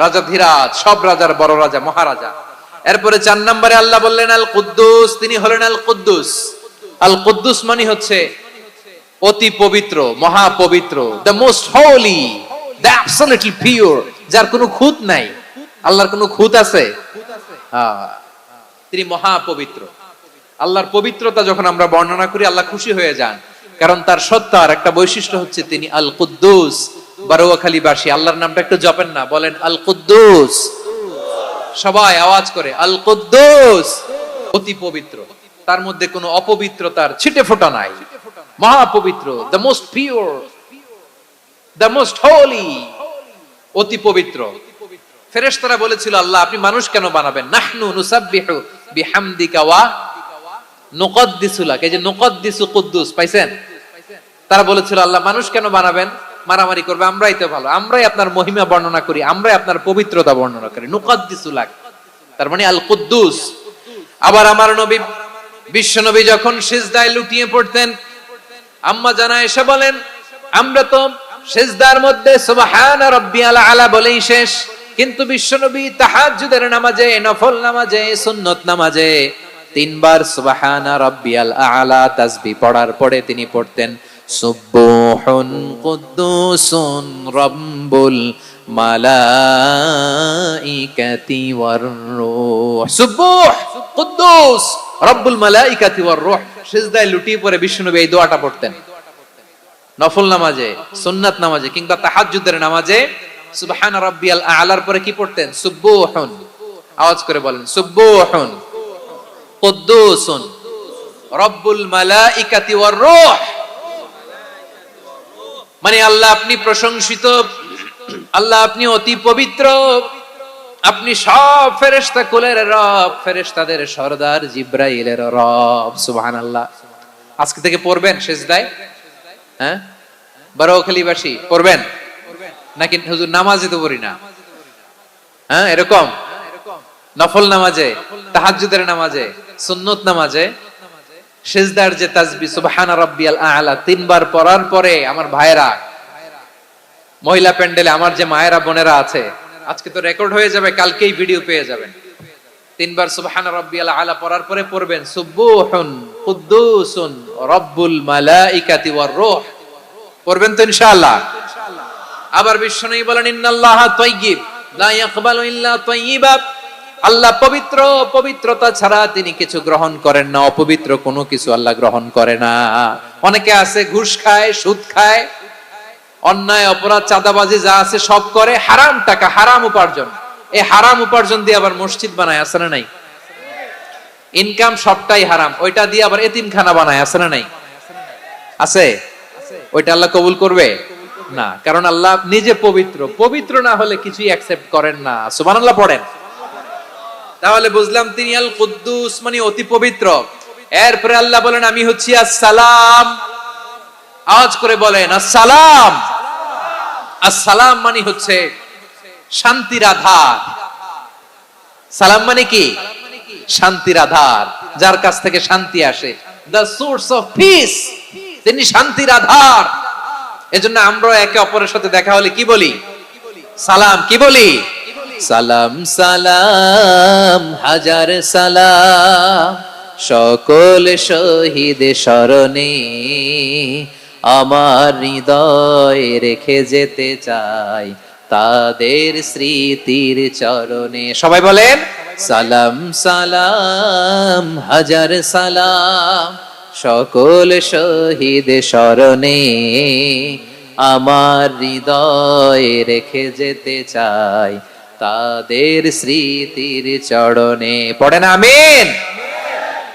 [SPEAKER 1] রাজাধিরাজ, সব রাজার বড় রাজা, মহারাজা। এরপরে 4 নম্বরে আল্লাহ বললেন আল কুদ্দুস, তিনি হলেন আল কুদ্দুস। আল কুদ্দুস মানে হচ্ছে অতি পবিত্র, মহা পবিত্র, the most Holi, the absolutely pure, যার কোনো খুঁত নাই। আল্লাহর কোনো খুঁত আছে? তিনি মহা পবিত্র। আল্লাহর পবিত্রতা যখন আমরা বর্ণনা করি, আল্লাহ খুশি হয়ে যান, কারণ তার সত্তার একটা বৈশিষ্ট্য হচ্ছে তিনি আল কুদ্দুস। বারোয়াখালীবাসী আল্লাহর নামটা একটু জপেন না, বলেন আল কুদ্দুস, সবাই আওয়াজ করে আল কুদ্দুস। অতি পবিত্র, তার মধ্যে কোনো অপবিত্রতার ছিটে ফোঁটা নাই, মহা পবিত্র, the most pure, the most Holi, অতি পবিত্র। ফেরেশতারা বলেছিল, আল্লাহ আপনি মানুষ কেন বানাবেন? নাহনু নুসাব্বিহু বিহামদিকা ওয়া নুকদ্দিসু লাক। এই যে নুকদ্দিসু কুদ্দুস পাইছেন? তারা বলেছিল, আল্লাহ মানুষ কেন বানাবেন? মারামারি করবে, আমরাই তো ভালো, আমরাই আপনার মহিমা বর্ণনা করি, আমরাই আপনার পবিত্রতা বর্ণনা করি। নুকদ্দিসু লাক, তার মানে আল কুদ্দুস। আবার আমার নবী, বিশ্ব নবী যখন সিজদায় লুটিয়ে পড়তেন, আম্মা জানা এসে বলেন, আমরা তো সিজদার মধ্যে সুবহানা রাব্বিয়াল আলা বলেই শেষ, কিন্তু বিশ্বনবী তাহাজ্জুদের নামাজে, নফল নামাজে, সুন্নত নামাজে 3 বার সুবহানা রাব্বিয়াল আলা তাসবিহ পড়ার পরে তিনি পড়তেন সুবহুন কুদ্দুসুন রাব্বুল মালাইকাতি ওয়ার রূহ। সুবুহ কুদ্দুস রব্বুল মালাইকাতি ওয়ার রূহ। সিজদায় লুটিয়ে পড়ে বিশ্বনবী এই দোয়াটা পড়তেন নফল নামাজে, সুন্নাত নামাজে কিংবা তাহাজ্জুদের নামাজে। সুবহান রাব্বিয়াল আ'লার পরে কি পড়তেন? সুবুহুন। আওয়াজ করে বলেন, সুবুহুন কুদ্দুসুন রব্বুল মালাইকাতি ওয়ার রূহ। মানে আল্লাহ আপনি প্রশংসিত, আল্লাহ আপনি অতি পবিত্র, আপনি সব ফেরেশতা কুলের রব, ফেরেশতাদের সরদার জিব্রাইলের রব। সুবহানাল্লাহ। আজকে থেকে পড়বেন সিজদায়? হ্যাঁ, বারোখালীবাসী পড়বেন নাকি হুজুর নামাজে তো পড়ি না? হ্যাঁ, এরকম নফল নামাজে, তাহাজ্জুদের নামাজে, সুন্নত নামাজে সিজদার যে তাসবিহ সুবহানা রাব্বিয়াল আ'লা তিনবার পড়ার পরে আমার ভাইরা, মহিলা প্যান্ডেলে আমার যে মায়েরা বোনেরা আছে, আজকে তো রেকর্ড হয়ে যাবে, কালকেই ভিডিও পেয়ে যাবেন। তিনবার সুবহানা রাব্বিয়াল আ'লা পড়ার পরে পড়বেন সুবুহুন কুদ্দুসুন রব্বুল মালাইকাতি ওয়ার রূহ। পড়বেন তো ইনশাআল্লাহ? আবার বিশ্বনবী বলেন ইন্নাল্লাহা তাইয়্যিব লা ইয়াকবালু ইল্লা তাইয়্যিবা। আল্লাহ পবিত্র, পবিত্রতা ছাড়া তিনি কিছু গ্রহণ করেন না, অপবিত্র কোনো কিছু আল্লাহ গ্রহণ করে না। অনেকে আছে ঘুষ খায়, সুদ খায়, অন্যায় অপরাধ চাঁদাবাজি যা আছে সব করে, হারাম টাকা, হারাম উপার্জন। এই হারাম উপার্জন দিয়ে আবার মসজিদ বানায়, আছে না নাই? ইনকাম সবটাই হারাম, ওইটা দিয়ে আবার এতিমখানা বানায়, আছে না নাই? আছে। ওইটা আল্লাহ কবুল করবে না, কারণ আল্লাহ নিজে পবিত্র। পবিত্র না হলে কিছুই অ্যাকসেপ্ট করেন না। সুবহানাল্লাহ পড়েন। তাহলে বুঝলাম তিনি আল কুদ্দুস মানে অতি পবিত্র। এরপরে আল্লাহ বলেন আমি হচ্ছি আসসালাম। আওয়াজ করে বলেন আসসালাম। আসসালাম মানে হচ্ছে শান্তির আধার। সালাম মানে কি? শান্তির আধার, যার কাছ থেকে শান্তি আসে। দ্য সোর্স অফ পিস, তিনি শান্তির আধার। এজন্য আমরা একে অপরের সাথে দেখা হলে কি বলি? সালাম। কি বলি? সালাম সালাম হাজার সালাম সকল শহীদ স্মরণে আমার হৃদয় রেখে যেতে চাই তাদের স্মৃতির চরণে। সবাই বলেন সালাম সালাম হাজার সালাম সকল শহীদ স্মরণে আমার হৃদয় রেখে যেতে চাই তাদের স্মৃতির চরণে। পড়েন আমিন।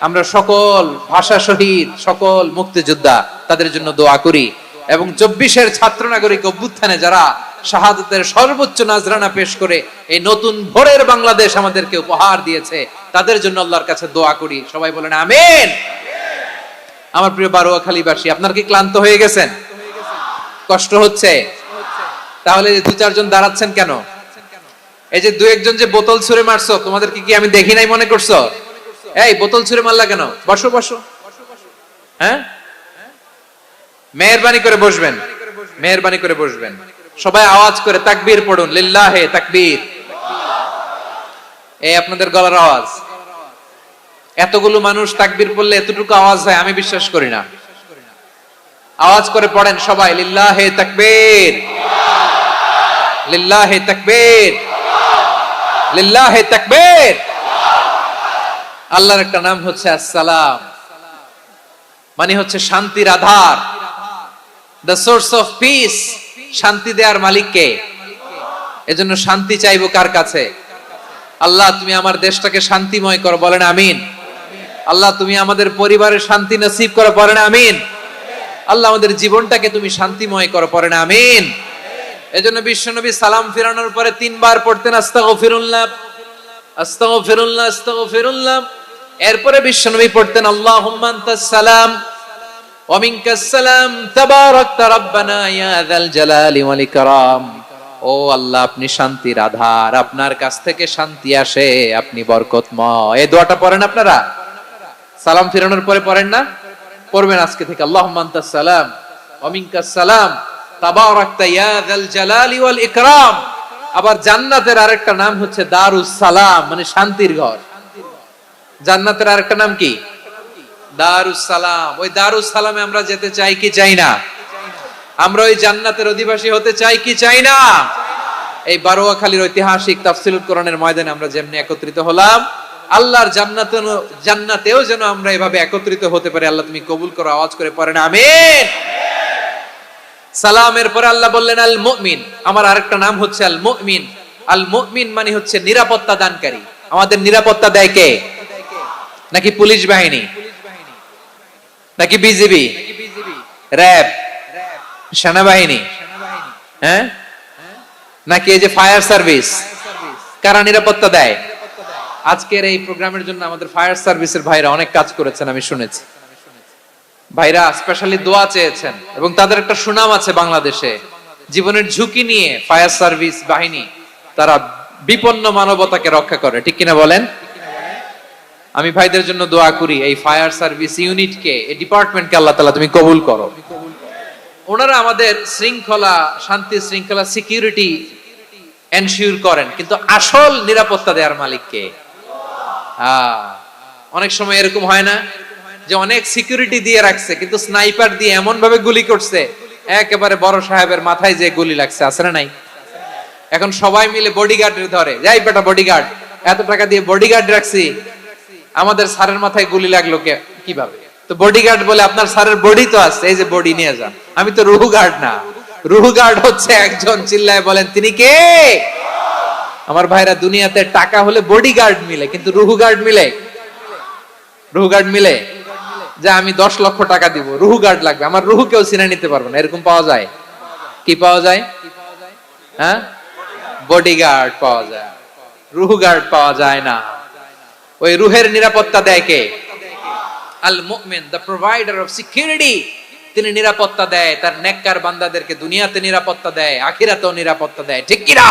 [SPEAKER 1] আমরা সকল ভাষা শহীদ, সকল মুক্তিযোদ্ধা তাদের জন্য দোয়া করি, এবং 24-এর ছাত্র নাগরিক অভ্যুত্থানে যারা শাহাদাতের সর্বোচ্চ নাজরানা পেশ করে এই নতুন ভোরের বাংলাদেশ আমাদেরকে উপহার দিয়েছে, তাদের জন্য আল্লাহর কাছে দোয়া করি। সবাই বলেন আমিন। আমার প্রিয় বারোয়াখালীবাসী, আপনারা কি ক্লান্ত হয়ে গেছেন? কষ্ট হচ্ছে? তাহলে 2-4 জন দাঁড়াচ্ছেন কেন? এই যে 2-1 জন যে বোতল ছুঁড়ে মারছো, তোমাদেরকে কি আমি দেখি নাই মনে করছো? এই বোতল ছুঁড়ে মারলা কেন? বসো বসো। হ্যাঁ, মেহেরবানি করে বসবেন, মেহেরবানি করে বসবেন। সবাই আওয়াজ করে তাকবীর পড়ুন, লিল্লাহে তাকবীর। এই আপনাদের গলার আওয়াজ। এতগুলো মানুষ তাকবীর পড়লে এতটুকু আওয়াজ হয় আমি বিশ্বাস করি না। আওয়াজ করে পড়েন সবাই, লিল্লাহে তাকবীর, লিল্লাহে তাকবীর, লিল্লাহে তাকবীর। আল্লাহর একটা নাম হচ্ছে আসসালাম, মানে হচ্ছে শান্তির আধার, দ্য সোর্স অফ পিস। শান্তি দেওয়ার মালিক কে? এজন্য শান্তি চাইবো কার কাছে? আল্লাহ তুমি আমার দেশটাকে শান্তিময় করো, বলেন আমিন। আল্লাহ তুমি আমাদের পরিবারের শান্তি নসিব করো, বলেন আমিন। আল্লাহ আমাদের জীবনটাকে তুমি শান্তিময় করো, পড়েন আমিন। এজন্য বিশ্বনবী সালাম ফিরানোর পরে 3 বার পড়তেন আস্তাগফিরুল্লাহ, আস্তাগফিরুল্লাহ, আস্তাগফিরুল্লাহ। এরপরে বিশ্বনবী পড়তেন আল্লাহুম্মা আনতাস সালাম ওয়া মিনকাস সালাম তাবারাকতা রাব্বানা ইয়া যাল জালালি ওয়াল ইকরাম। ও আল্লাহ আপনি শান্তির আধার, আপনার কাছ থেকে শান্তি আসে, আপনি বরকতময়। এই দোয়াটা পড়েন আপনারা? সালাম ফিরানোর পরে পড়েন না? পড়বেন আজকে থেকে। আল্লাহুম্মা আনতাস সালাম ওয়া মিনকাস সালাম তাবারাকতা ইয়া যাল জালালি ওয়াল ইকরাম। আবার জান্নাতের আরেকটা নাম হচ্ছে দারুস সালাম, মানে শান্তির ঘর। জান্নাতের আরেকটা নাম কি? দারুস সালাম। ওই দারুস সালামে আমরা যেতে চাই কি চাই না? আমরা ওই জান্নাতের অধিবাসী হতে চাই কি চাই না? এই বারোয়াখালীর ঐতিহাসিক তাফসীরুল কোরআনের ময়দানে আমরা যেমনি একত্রিত হলাম, আল্লাহর জান্নাতেও যেন আমরা এভাবে একত্রিত হতে পারি। আল্লাহ তুমি কবুল করো, আওয়াজ করে পড়েন আমিন। সালামের পরে আল্লাহ বললেন আল মুমিন, আমার আরেকটা নাম হচ্ছে আল মুমিন। আল মুমিন মানে হচ্ছে নিরাপত্তা দানকারী। আমাদের নিরাপত্তা দেয় কে? নাকি পুলিশ বাহিনী, নাকি বিজিবি, র‍্যাব, সেনাবাহিনী, হ্যাঁ, নাকি এই যে ফায়ার সার্ভিস? কারা নিরাপত্তা দেয়? আজকের এই প্রোগ্রামের জন্য আমাদের ফায়ার সার্ভিসের ভাইরা অনেক কাজ করেছেন, আমি শুনেছি। ভাইরা স্পেশালি দোয়া চেয়েছেন এবং তাদের একটা সুনাম আছে বাংলাদেশে। জীবনের ঝুঁকি নিয়ে ফায়ার সার্ভিস বাহিনী তারা বিপন্ন মানবতাকে রক্ষা করে, ঠিক কিনা বলেন? আমি ভাইদের জন্য দোয়া করি, এই ফায়ার সার্ভিস ইউনিটকে, এই ডিপার্টমেন্টকে আল্লাহ তাআলা তুমি কবুল করো। ওনারা আমাদের শৃঙ্খলা, শান্তি শৃঙ্খলা, সিকিউরিটি এনশিওর করেন, কিন্তু আসল নিরাপত্তা দেওয়ার মালিক কে? অনেক সময় এরকম হয় না যে অনেক সিকিউরিটি দিয়ে রাখছে, কিন্তু স্নাইপার দিয়ে এমন ভাবে গুলি করছে একেবারে বড় সাহেবের মাথায় যে গুলি লাগছে, আছে না নাই? এখন সবাই মিলে বডিগার্ডের ধরে, যাই বেটা বডিগার্ড, এত টাকা দিয়ে বডিগার্ড রাখছি, আমাদের স্যারের মাথায় গুলি লাগলো কিভাবে? তো বডিগার্ড বলে আপনার স্যারের বডি তো আছে, এই যে বডি নিয়ে যান। আমি তো রুহু গার্ড না, রুহু গার্ড হচ্ছে একজন, চিল্লায় বলেন তিনি কে? আমার ভাইরা, দুনিয়াতে টাকা হলে বডিগার্ড মিলে, কিন্তু রুহু গার্ড মিলে? রুহু গার্ড মিলে? যে আমি 10 লক্ষ টাকা দিব, রুহু গার্ড লাগবে, আমার রুহু কেউ চিনে নিতে পারবে না, এরকম পাওয়া যায়? কি পাওয়া যায়? হ্যাঁ, বডিগার্ড পাওয়া যায়, রুহু গার্ড পাওয়া যায় না। ওই রুহের নিরাপত্তা দেয় কে? আল মুমিন, দ্য প্রোভাইডার অফ সিকিউরিটি। তিনি নিরাপত্তা দেয় তার নেককার বান্দাদেরকে, দুনিয়াতে নিরাপত্তা দেয়, আখিরাতেও নিরাপত্তা দেয়, ঠিক কি না?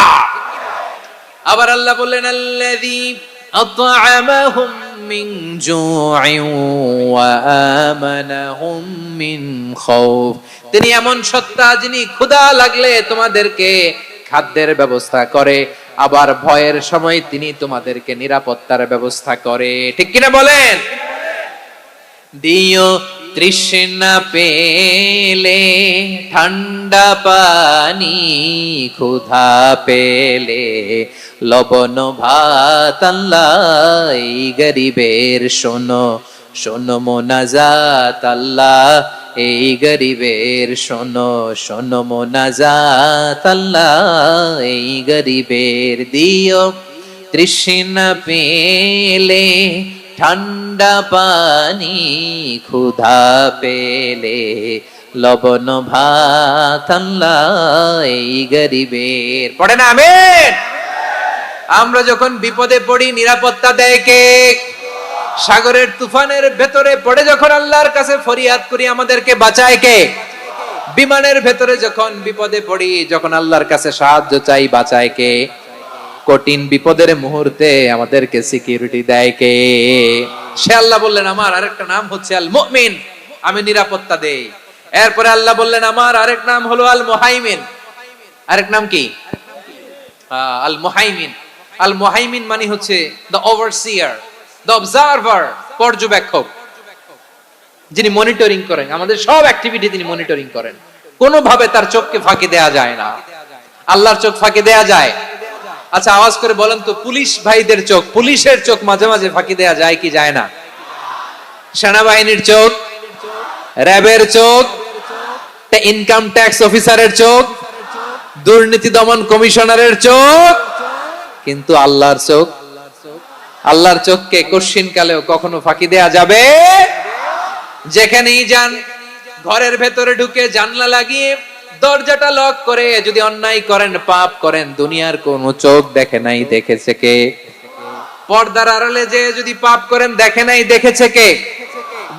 [SPEAKER 1] আবার আল্লাহ বললেন আল্লাযী আত'আমাহুম মিন জু'ইন ওয়া আমানাহুম মিন খাউফ। তিনি এমন সত্তা যিনি ক্ষুধা লাগলে তোমাদেরকে খাদ্যের ব্যবস্থা করে, আবার ভয়ের সময় তিনি তোমাদেরকে নিরাপত্তার ব্যবস্থা করে, ঠিক কিনা বলেন? দিও তৃষ্ণা পেলে ঠান্ডা পানি, ক্ষুধা পেলে লবণ ভাত, আল্লাহ এই গরিবের শোনো শোনো মোনাজাত, আল্লাহ এই গরিবের শোনো শোনো মোনাজাত, আল্লাহ এই গরিবের। দিও তৃষ্ণা পেলে ঠান্ডা পানি, ক্ষুধা পেলে লবণ ভাত, আল্লাহ এই গরিবের। পড়ে না আমিন? আমরা যখন বিপদে পড়ি নিরাপত্তা দেয় কে? সাগরের তুফানের ভেতরে পড়ে যখন আল্লাহর কাছে ফরিয়াদ করি আমাদেরকে বাঁচায় কে? বিমানের ভেতরে যখন বিপদে পড়ি, যখন আল্লাহর কাছে সাহায্য চাই, বাঁচায় কে? কঠিন বিপদের মুহূর্তে আমাদেরকে সিকিউরিটি দেয় কে? সে আল্লাহ বললেন আমার আরেকটা নাম হচ্ছে আল মুমিন, আমি নিরাপত্তা দেই। এরপরে আল্লাহ বললেন আমার আরেক নাম হলো আল মুহাইমিন। আরেক নাম কি? আল মুহাইমিন। আল মুহাইমিন মানে হচ্ছে দ্য ওভারসিয়ার, দ্য অবজারভার, পর্যবেক্ষক, যিনি মনিটরিং করেন আমাদের সব অ্যাক্টিভিটি, তিনি মনিটরিং করেন। কোনোভাবে তার চোখকে ফাঁকি দেয়া যায় না। আল্লাহর চোখ ফাঁকি দেয়া যায়? আচ্ছা আওয়াজ করে বলেন তো, পুলিশ ভাইদের চোখ, পুলিশের চোখ মাঝে মাঝে ফাঁকি দেয়া যায় কি যায় না? সেনাবাহিনীর চোখ, র্যাবের চোখ, ইনকাম ট্যাক্স অফিসারের চোখ, দুর্নীতি দমন কমিশনারের চোখ, কিন্তু আল্লাহর চোখ? আল্লাহর চোখকে কশিন কালেও কখনো ফাঁকি দেয়া যাবে? যেখানেই যান, ঘরের ভেতরে ঢুকে জানলা লাগিয়ে দরজাটা লক করে যদি অন্যায় করেন, পাপ করেন, দুনিয়ার কোন চোখ দেখে নাই, দেখেছে কে? পর্দার আড়ালে যে যদি পাপ করেন, দেখে নাই, দেখেছে কে?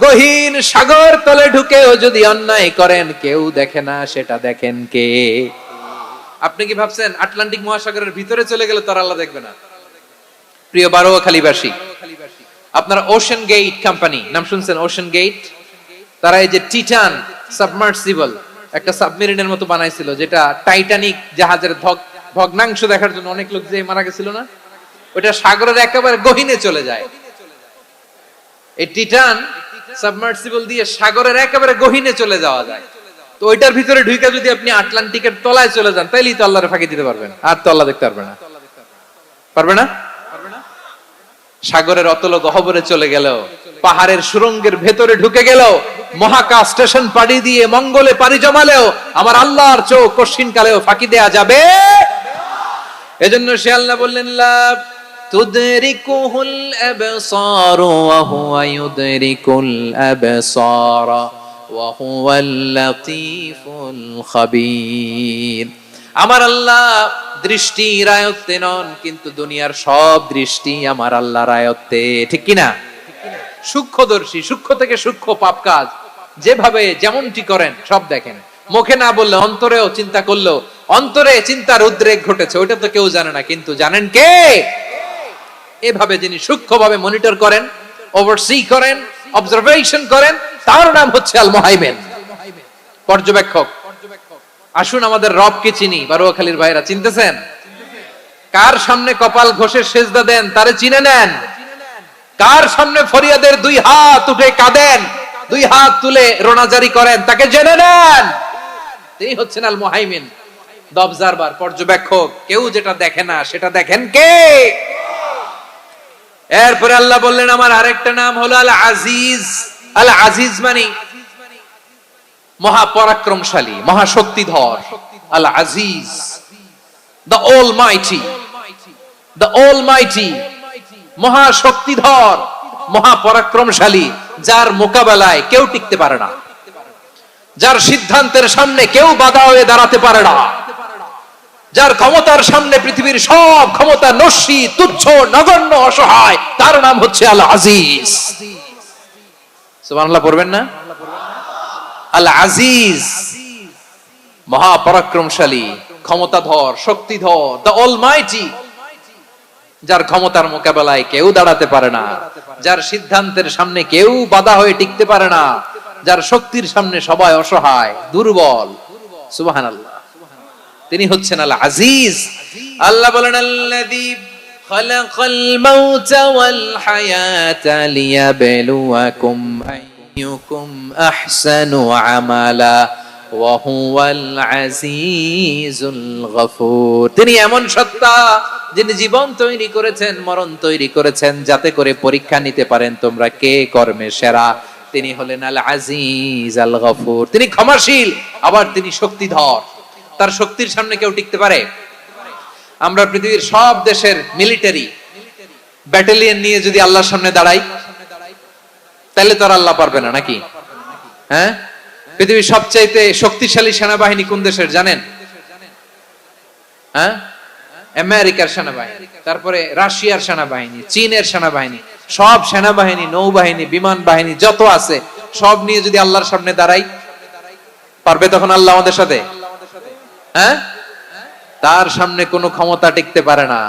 [SPEAKER 1] গহীন সাগর তলে ঢুকেও যদি অন্যায় করেন, কেউ দেখে না, সেটা দেখেন কে? আপনি কি ভাবছেন আটলান্টিক মহাসাগরের ভিতরে চলে গেলে তার আল্লাহ দেখবে না? প্রিয় বারোয়াখালীবাসী, আপনারা ওশেন গেট কোম্পানি নাম শুনছেন? ওশেন গেট, তারা এই যে টিটান সাবমার্সিবল একটা সাবমেরিনের মতো বানাইছিল, যেটা টাইটানিক জাহাজের ভগ্নাংশ দেখার জন্য অনেক লোক যে মারা গেছিল না, ওটা সাগরের একেবারে গহীনে চলে যায়। এই টিটান সাবমার্সিবল দিয়ে সাগরের একেবারে গহীনে চলে যাওয়া যায়। তো ওইটার ভিতরে ঢুকে যদি আপনি আটলান্টিকের তলায় চলে যান, তাইলেই তো আল্লাহরে ফাঁকি দিতে পারবেন, আর তো আল্লাহ দেখতে পারবে না। পারবে না? সাগরের অতল গহ্বরে চলে গেল, পাহাড়ের সুরঙ্গের ভেতরে ঢুকে গেল, মহাকাশ স্টেশন পাড়ি দিয়ে মঙ্গলে পাড়ি জমালেও আমার আল্লাহর চোখ কঠিন কালেও ফাঁকি দেয়া যাবে। এজন্য সে আল্লাহ বললেন, লা তুদরিকুহুল আবসার ওয়া হুয়া ইউদরিকুল আবসার ওয়া হুয়াল লাতীফুল খাবীর। আমার আল্লাহ দৃষ্টির আয়ত্তে নন, কিন্তু দুনিয়ার সব দৃষ্টি আমার আল্লাহর আয়ত্তে, ঠিক কি না? সূক্ষ্মদর্শী, সূক্ষ্ম থেকে সূক্ষ্ম পাপ কাজ যেভাবে যেমনটি করেন সব দেখেন। মুখে না বললে অন্তরেও চিন্তা করলো, অন্তরে চিন্তার উদ্রেক ঘটেছে, ওইটা তো কেউ জানে না, কিন্তু জানেন কে? এভাবে যিনি সূক্ষ্মভাবে মনিটর করেন, ওভারসি করেন, অবজারভেশন করেন, তার নাম হচ্ছে আল মুহাইমিন, পর্যবেক্ষক। আসুন আমাদের রবকে চিনি। বারুয়াখালীর ভাইরা চিনতেছেন? কার সামনে কপাল ঘষে সেজদা দেন তারে চিনে নেন। কার সামনে ফরিয়াদের দুই হাত উঠে কাঁদেন, দুই হাত তুলে রোনাজারি করেন, তাকে জেনে নেন। তিনি হচ্ছেন আল মুহাইমিন, দ্য অবজারভার, পর্যবেক্ষক। কেউ যেটা দেখে না সেটা দেখেন কে? এরপরে আল্লাহ বললেন আমার আরেকটা নাম হলো আল আজিজ। আল আজিজ মানে মহাপরাক্রমশালী, মহাশক্তিধর। আল আজিজ, দ্য অলমাইটি, দ্য অলমাইটি, মহাশক্তিধর, মহাপরাক্রমশালী, যার মোকাবেলায় কেউ টিকতে পারে না, যার সিদ্ধান্তের সামনে কেউ বাধা হয়ে দাঁড়াতে পারে না, যার ক্ষমতার সামনে পৃথিবীর সব ক্ষমতা নস্যি, তুচ্ছ, নগণ্য, অসহায়, তার নাম হচ্ছে আল আজিজ। সুবহানাল্লাহ পড়বেন না? আল আজিজ, মহাপরাক্রমশালী, ক্ষমতাধর, শক্তিধর, দ্য অলমাইটি, যার ক্ষমতার মোকাবেলায় কেউ দাঁড়াতে পারে না, যার সিদ্ধান্তের সামনে কেউ বাধা হয়ে টিকতে পারে না, যার শক্তির সামনে সবাই অসহায়, দুর্বল। সুবহানাল্লাহ, তিনি হচ্ছেন আল আজিজ। আল্লাহ বলেন আল্লাযী খালাকাল মাউতা ওয়াল হায়াতা লিয়াবলুয়াকুম আইয়ুকুম আহসানু আমালা ওয়া হুয়াল আজিজুল গফুর। তিনি এমন সত্তা যিনি জীবন তৈরি করেছেন, মরণ তৈরি করেছেন, যাতে করে পরীক্ষা নিতে পারেন তোমরা কে কর্মে সেরা। তিনি হলেন আল আজিজ আল গফুর। তিনি ক্ষমাশীল, আবার তিনি শক্তিধর। তার শক্তির সামনে কেউ টিকতে পারে? আমরা পৃথিবীর সব দেশের মিলিটারি ব্যাটালিয়ন নিয়ে যদি আল্লাহর সামনে দাঁড়াই, তাহলে তো আর আল্লাহ পারবে না, নাকি? হ্যাঁ, পৃথিবীর সবচাইতে শক্তিশালী সেনাবাহিনী কোন দেশের জানেন? হ্যাঁ, আমেরিকার সেনাবাহিনী, তারপরে রাশিয়ার সেনাবাহিনী, চীনের সেনাবাহিনী, সব সেনাবাহিনী, নৌবাহিনী, বিমান বাহিনী যত আছে সব নিয়ে যদি আল্লাহর সামনে দাঁড়াই, পারবে তখন আল্লাহ আমাদের সাথে? হ্যাঁ, তার সামনে কোনো ক্ষমতা টিকতে পারে না,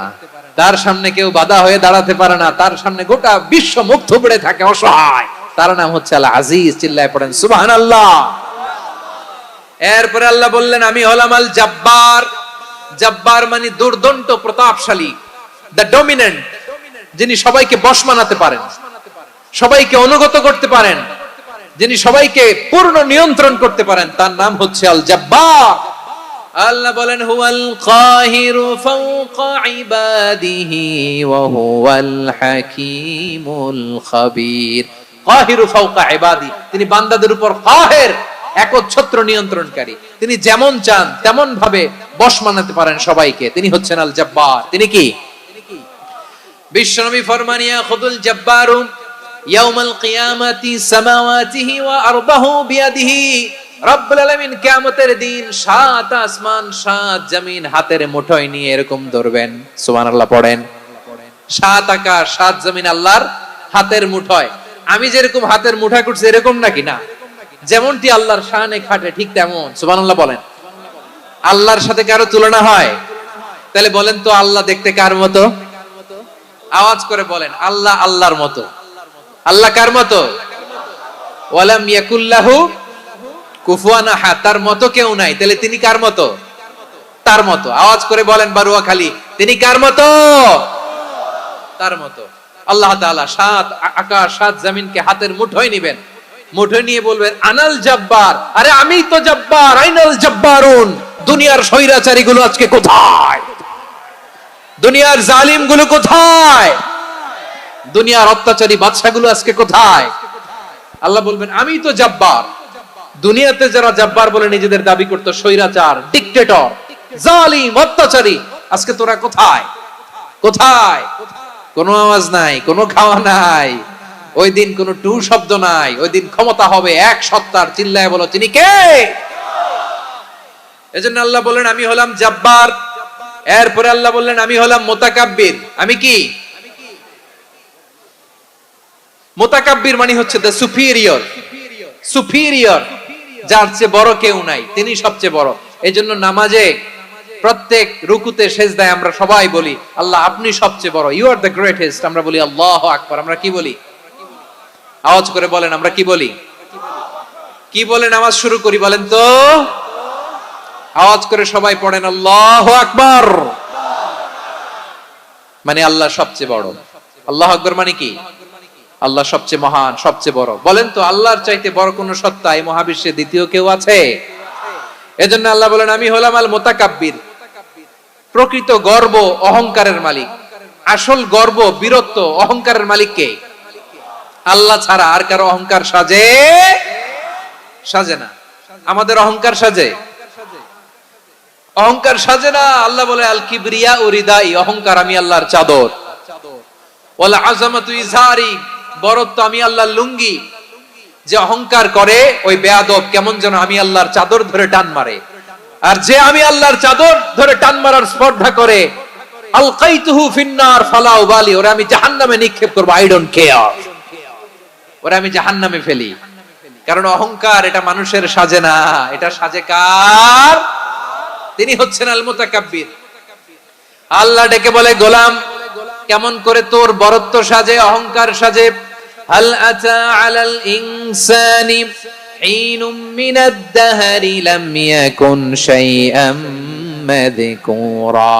[SPEAKER 1] তার সামনে কেউ বাধা হয়ে দাঁড়াতে পারে না, তার সামনে গোটা বিশ্ব মুখ থুবড়ে থাকে, অসহায়। তার নাম হচ্ছে আল আজিজ। চিল্লায় পড়েন সুবহানাল্লাহ। এরপরে আল্লাহ বললেন আমি হলাম আল জব্বার। জব্বার মানে দুর্দন্ত, প্রতাপশালী, দ্য ডমিনেন্ট, যিনি সবাইকে বশ মানাতে পারেন, সবাইকে অনুগত করতে পারেন, যিনি সবাইকে পূর্ণ নিয়ন্ত্রণ করতে পারেন, তার নাম হচ্ছে আল জব্বার। আল্লাহ বলেন হুয়াল কাহিরু ফাওকা ইবাদিহি ওয়া হুয়াল হাকীমুল খাবীর। কাহিরু ফাওকা ইবাদি, তিনি বান্দাদের উপর কাহের, একচ্ছত্র নিয়ন্ত্রণকারী। তিনি যেমন চান তেমন ভাবে বশ মানাতে পারেন সবাইকে। তিনি হচ্ছেন আল জব্বার। তিনি কি? বিশ্বনবী ফরমান ইয়াখুদুল জব্বারু ইয়াউমাল কিয়ামাতি সামাওয়াতিহি ওয়া আরদাহু বিয়াদিহি। রব্বুল আলামিন কিয়ামতের দিন সাত আসমান সাত জমিন হাতের মুঠোয় নিয়ে এরকম ধরবেন। সুবহানাল্লাহ পড়েন। সাত আকাশ সাত জমিন আল্লাহর হাতের মুঠোয়। আমি যেরকম হাতের মুঠা করছি এরকম নাকি? না, যেমনটি আল্লাহর শানে খাটে ঠিক তেমন। সুবহানাল্লাহ বলেন। আল্লাহর সাথে কারো তুলনা হয়? তাহলে বলেন তো আল্লাহ দেখতে কার মতো? আওয়াজ করে বলেন, আল্লাহ আল্লাহর মতো। আল্লাহ কার মতো? ওয়ালাম ইয়াকুল্লাহু কুফুয়ান আহাদ, তার মতো কেউ নাই। তাহলে তিনি কার মতো? তার মতো। আওয়াজ করে বলেন বারুয়াখালী, তিনি কার মতো? তার মতো। আল্লাহ তাআলা সাত আকাশ সাত জমিনকে হাতের মুঠোয় নিবেন, মুঠো নিয়ে বলবেন আনাল জব্বার, আরে আমি তো জব্বার, আইনাল জব্বারুন, দুনিয়ার স্বৈরাচারী গুলো আজকে কোথায়, দুনিয়ার জালিম গুলো কোথায়, দুনিয়ার অত্যাচারী বাদশা গুলো আজকে কোথায়? আল্লাহ বলবেন আমি তো জব্বার। দুনিয়াতে যারা জব্বার বলে নিজেদের দাবি করতো, স্বৈরাচার, ডিক্টেটর, জালিম, অত্যাচারী, আজকে তোরা কোথায়? কোথায়? কোনো আওয়াজ নাই, কোনো খাওয়া নাই, ওই দিন কোনো টু শব্দ নাই, ওই দিন ক্ষমতা হবে এক সত্তার। চিল্লায় বলো তিনি কে? এজন্য আল্লাহ বললেন আমি হলাম জব্বার। এরপরে আল্লাহ বললেন আমি হলাম মুতাকাব্বির। আমি কি? মুতাকাব্বির মানে হচ্ছে দ্য সুপিরিয়র, সুপিরিয়র, যার চেয়ে বড় কেউ নাই, তিনি সবচেয়ে বড়। এজন্য নামাজে প্রত্যেক রুকুতে সেজদায় আমরা সবাই বলি আল্লাহ আপনি সবচেয়ে বড়, ইউ আর দ্য গ্রেটেস্ট। আমরা বলি আল্লাহু আকবার। আমরা কি বলি? আওয়াজ করে বলেন, আমরা কি বলি? কি বলে নামাজ শুরু করি বলেন তো? আওয়াজ করে সবাই পড়েন আল্লাহু আকবার। মানে আল্লাহ সবচেয়ে বড়। আল্লাহু আকবার মানে কি? আল্লাহ সবচেয়ে মহান, সবচেয়ে বড়। বলেন তো আল্লাহর চাইতে বড় কোন সত্তা এই মহাবিশ্বে দ্বিতীয় কেউ আছে? এজন্য আল্লাহ বলেন আমি হলাম আল মুতাকাব্বির। প্রকৃত গর্ব অহংকারের মালিক। আসল গর্ব, বীরত্ব, অহংকারের মালিক কে? আল্লাহ ছাড়া আর কারো অহংকার সাজে? সাজে না। আমাদের অহংকার সাজে? অহংকার সাজে না। আল্লাহ বলে আল কিবরিয়া উরিদাই, অহংকার আমি আল্লাহর চাদর। ওয়াল আযামাতু ইজারি, বরত্ব আমি আল্লাহর লুঙ্গি। যে অহংকার করে ওই বেয়াদব কেমন যেন আমি আল্লাহর চাদর ধরে টান মারে। আর যে আমি আল্লাহর চাদর ধরে টান মারার স্পর্ধা করে, আলকাইতুহু ফিন্নার ফালা উবালি, ওরে আমি জাহান্নামে নিক্ষেপ করব, আই ডোন্ট কেয়ার, ওরে আমি জাহান্নামে ফেলি। কারণ অহংকার এটা মানুষের সাজে না, এটা সাজে কার? তিনি হচ্ছেন আল মুতাকাব্বির। আল্লাহ ডেকে বলে গোলাম কেমন করে তোর বরত্ব সাজে, অহংকার সাজে? হাল আতা আলাল ইনসানি হিনুম মিনাদ দাহরি লাম ইয়াকুন শাইআম মাযকুরা।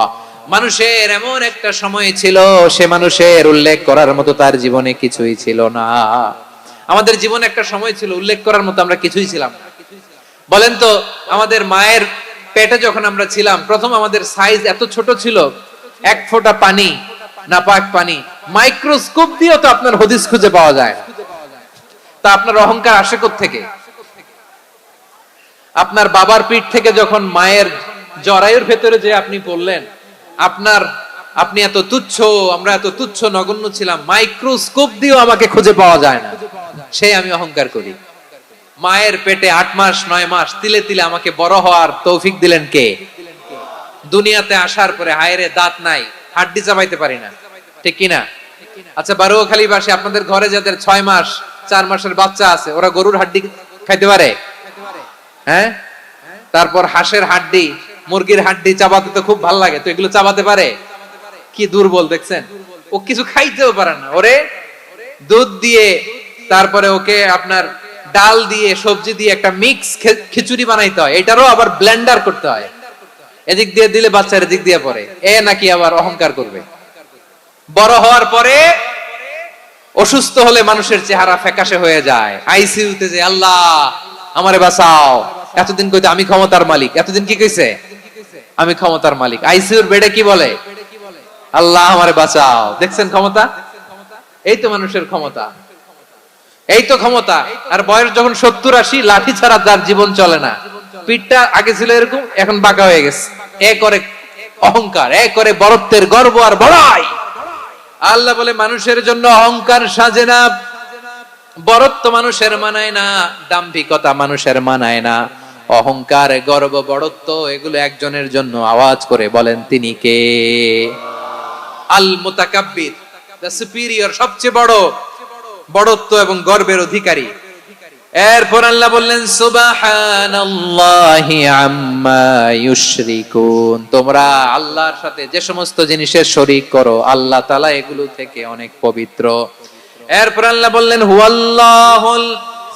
[SPEAKER 1] মানুষের এমন একটা সময় ছিল, সে মানুষের উল্লেখ করার মতো তার জীবনে কিছুই ছিল না। আমাদের জীবনে একটা সময় ছিল উল্লেখ করার মতো আমরা কিছুই ছিলাম না। বলেন তো আমাদের মায়ের পেটে যখন আমরা ছিলাম, প্রথম আমাদের সাইজ এত ছোট ছিল, এক ফোঁটা পানি, নাপাক পানি, মাইক্রোস্কোপ দিয়েও তো আপনার হদিস খুঁজে পাওয়া যায়। তা আপনার অহংকার আসে কোত্থেকে? আপনার বাবার পিঠ থেকে যখন মায়ের জরায়ুর ভেতরে যে আপনি পড়লেন, আপনি এত তুচ্ছ, আমরা এত তুচ্ছ নগণ্য ছিলাম, মাইক্রোস্কোপ দিয়েও আমাকে খুঁজে পাওয়া যায় না, সেই আমি অহংকার করি। মায়ের পেটে 8 মাস 9 মাস তিলে তিলে আমাকে বড় হওয়ার তৌফিক দিলেন কে? দুনিয়াতে আসার পরে হায়রে দাঁত নাই, হাড্ডি চাবাইতে পারি না, ঠিক কিনা? আচ্ছা বারোখালীবাসী, আপনাদের ঘরে যাদের 6 মাস 4 মাসের বাচ্চা আছে, ওরা গরুর হাড্ডি খাইতে পারে? হ্যাঁ। তারপর হাঁসের হাড্ডি, মুরগির হাড্ডি চাবাতে তো খুব ভালো লাগে, তো এগুলো চাবাতে পারে? কি দুর্বল দেখছেন, ও কিছু খাইতেও পারে না। ওরে দুধ দিয়ে, তারপরে ওকে আপনার ডাল দিয়ে, সবজি দিয়ে একটা মিক্স খিচুড়ি বানাইতে হয়, এটারও আবার ব্লেন্ডার করতে হয়। এদিক দিয়ে দিলে বাচ্চার এদিক দিয়ে পড়ে, এ নাকি আবার অহংকার করবে। বড় হওয়ার পরে অসুস্থ হলে মানুষের চেহারা ফ্যাকাশে হয়ে যায়, আইসিইউতে যে আল্লাহ আমারে বাঁচাও, এতদিন কইতে আমি ক্ষমতার মালিক, এতদিন কি কইছে? আমি ক্ষমতার মালিক। আইসিইউর বেডে কি বলে? আল্লাহ আমারে বাঁচাও। দেখছেন ক্ষমতা? এই তো মানুষের ক্ষমতা, এই তো ক্ষমতা। আর বয়স যখন 70-80, লাঠি ছাড়া যার জীবন চলে না। পিঠটা আগে ছিল এরকম, এখন বাঁকা হয়ে গেছে। এ করে অহংকার, এ করে বরত্বের গর্ব আর বড়াই। আল্লাহ বলে মানুষের জন্য অহংকার সাজে না, বরত্ব মানুষের মানায় না, দাম্ভিকতা মানুষের মানায় না। অহংকার, গর্ব, বড়ত্ব এগুলো একজনের জন্য। আওয়াজ করে বলেন তিনি কে? আল মুতাকাব্বির, দ্য সুপিরিয়র, সবচেয়ে বড়, বড়ত্ব এবং গর্বের অধিকারী। এরপর আল্লাহ বললেন সুবহানাল্লাহি আম্মা ইউশরিকুন, তোমরা আল্লাহর সাথে যে সমস্ত জিনিসের শরীক করো, আল্লাহ তাআলা এগুলো থেকে অনেক পবিত্র। এরপর আল্লাহ বললেন হুয়াল্লাহুল